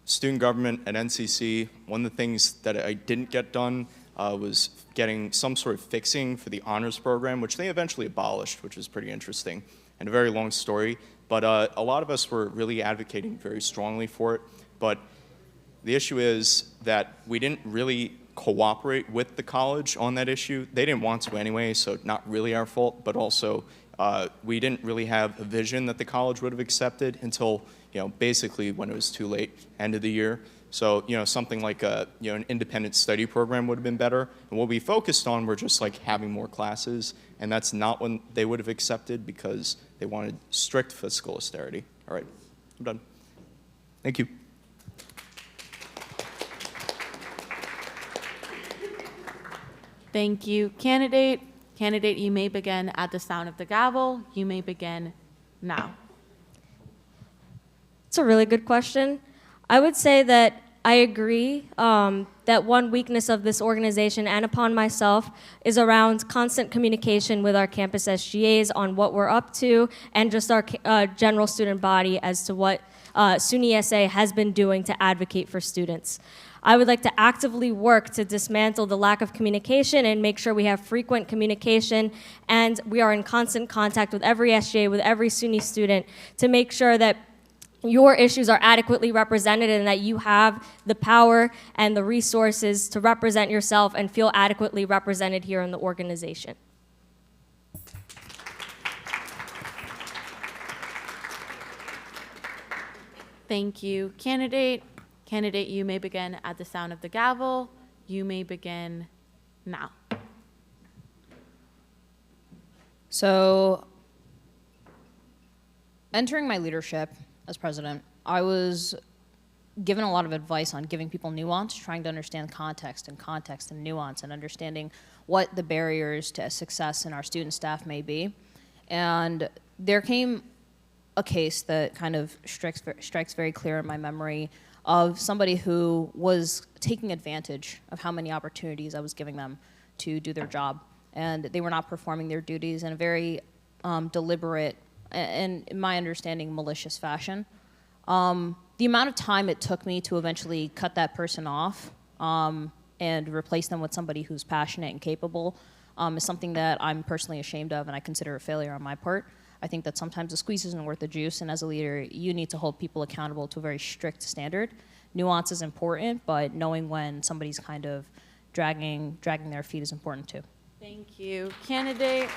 Student government at NCC, one of the things that I didn't get done was getting some sort of fixing for the honors program, which they eventually abolished, which was pretty interesting and a very long story. But a lot of us were really advocating very strongly for it. But the issue is that we didn't really cooperate with the college on that issue. They didn't want to anyway, so not really our fault, but also we didn't really have a vision that the college would have accepted until, basically when it was too late, end of the year. So, something like an independent study program would have been better. And what we focused on were just like having more classes, and that's not what they would have accepted because they wanted strict fiscal austerity. All right, I'm done. Thank you. Thank you, candidate. Candidate, you may begin at the sound of the gavel. You may begin now. It's a really good question. I would say that I agree that one weakness of this organization and upon myself is around constant communication with our campus SGAs on what we're up to and just our general student body as to what SUNY SA has been doing to advocate for students. I would like to actively work to dismantle the lack of communication and make sure we have frequent communication and we are in constant contact with every SGA, with every SUNY student to make sure that your issues are adequately represented and that you have the power and the resources to represent yourself and feel adequately represented here in the organization. Thank you, candidate. Candidate, you may begin at the sound of the gavel. You may begin now. So, entering my leadership as president, I was given a lot of advice on giving people nuance, trying to understand context and nuance, and understanding what the barriers to success in our student staff may be. And there came a case that kind of strikes very clear in my memory of somebody who was taking advantage of how many opportunities I was giving them to do their job. And they were not performing their duties in a very deliberate and, in my understanding, malicious fashion. The amount of time it took me to eventually cut that person off and replace them with somebody who's passionate and capable is something that I'm personally ashamed of, and I consider a failure on my part. I think that sometimes the squeeze isn't worth the juice, and as a leader, you need to hold people accountable to a very strict standard. Nuance is important, but knowing when somebody's kind of dragging their feet is important too. Thank you. Candidate.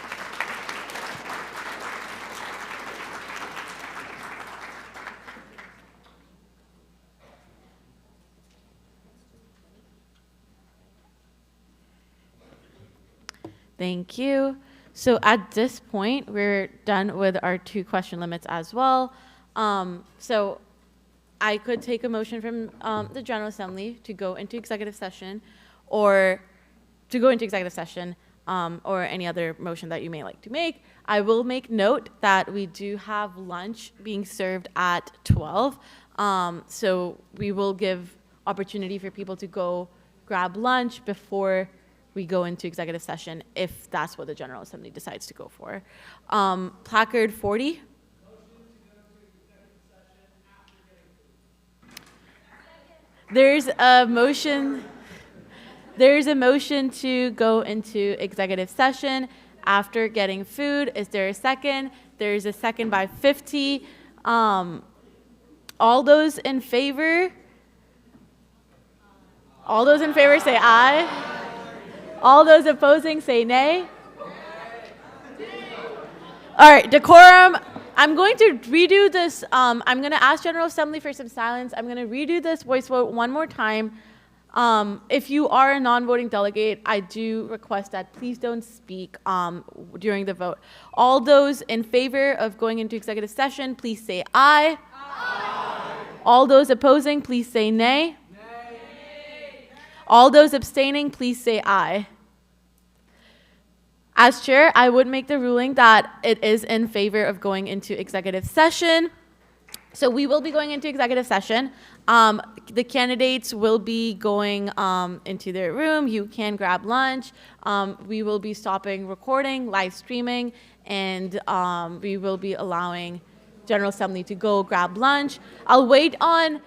Thank you. So at this point, we're done with our 2 question limits as well. So I could take a motion from the General Assembly to go into executive session, or any other motion that you may like to make. I will make note that we do have lunch being served at 12. So we will give opportunity for people to go grab lunch before we go into executive session, if that's what the General Assembly decides to go for. Placard 40. There's a motion to go into executive session after getting food. Is there a second? There's a second by 50. All those in favor? All those in favor say aye. All those opposing say nay. All right, decorum. I'm going to redo this. I'm going to ask General Assembly for some silence. I'm going to redo this voice vote one more time. If you are a non-voting delegate, I do request that please don't speak during the vote. All those in favor of going into executive session, please say aye. Aye. All those opposing, please say nay. Nay. All those abstaining, please say aye. As chair, I would make the ruling that it is in favor of going into executive session. So we will be going into executive session. The candidates will be going into their room. You can grab lunch. We will be stopping recording, live streaming, and we will be allowing General Assembly to go grab lunch. I'll wait on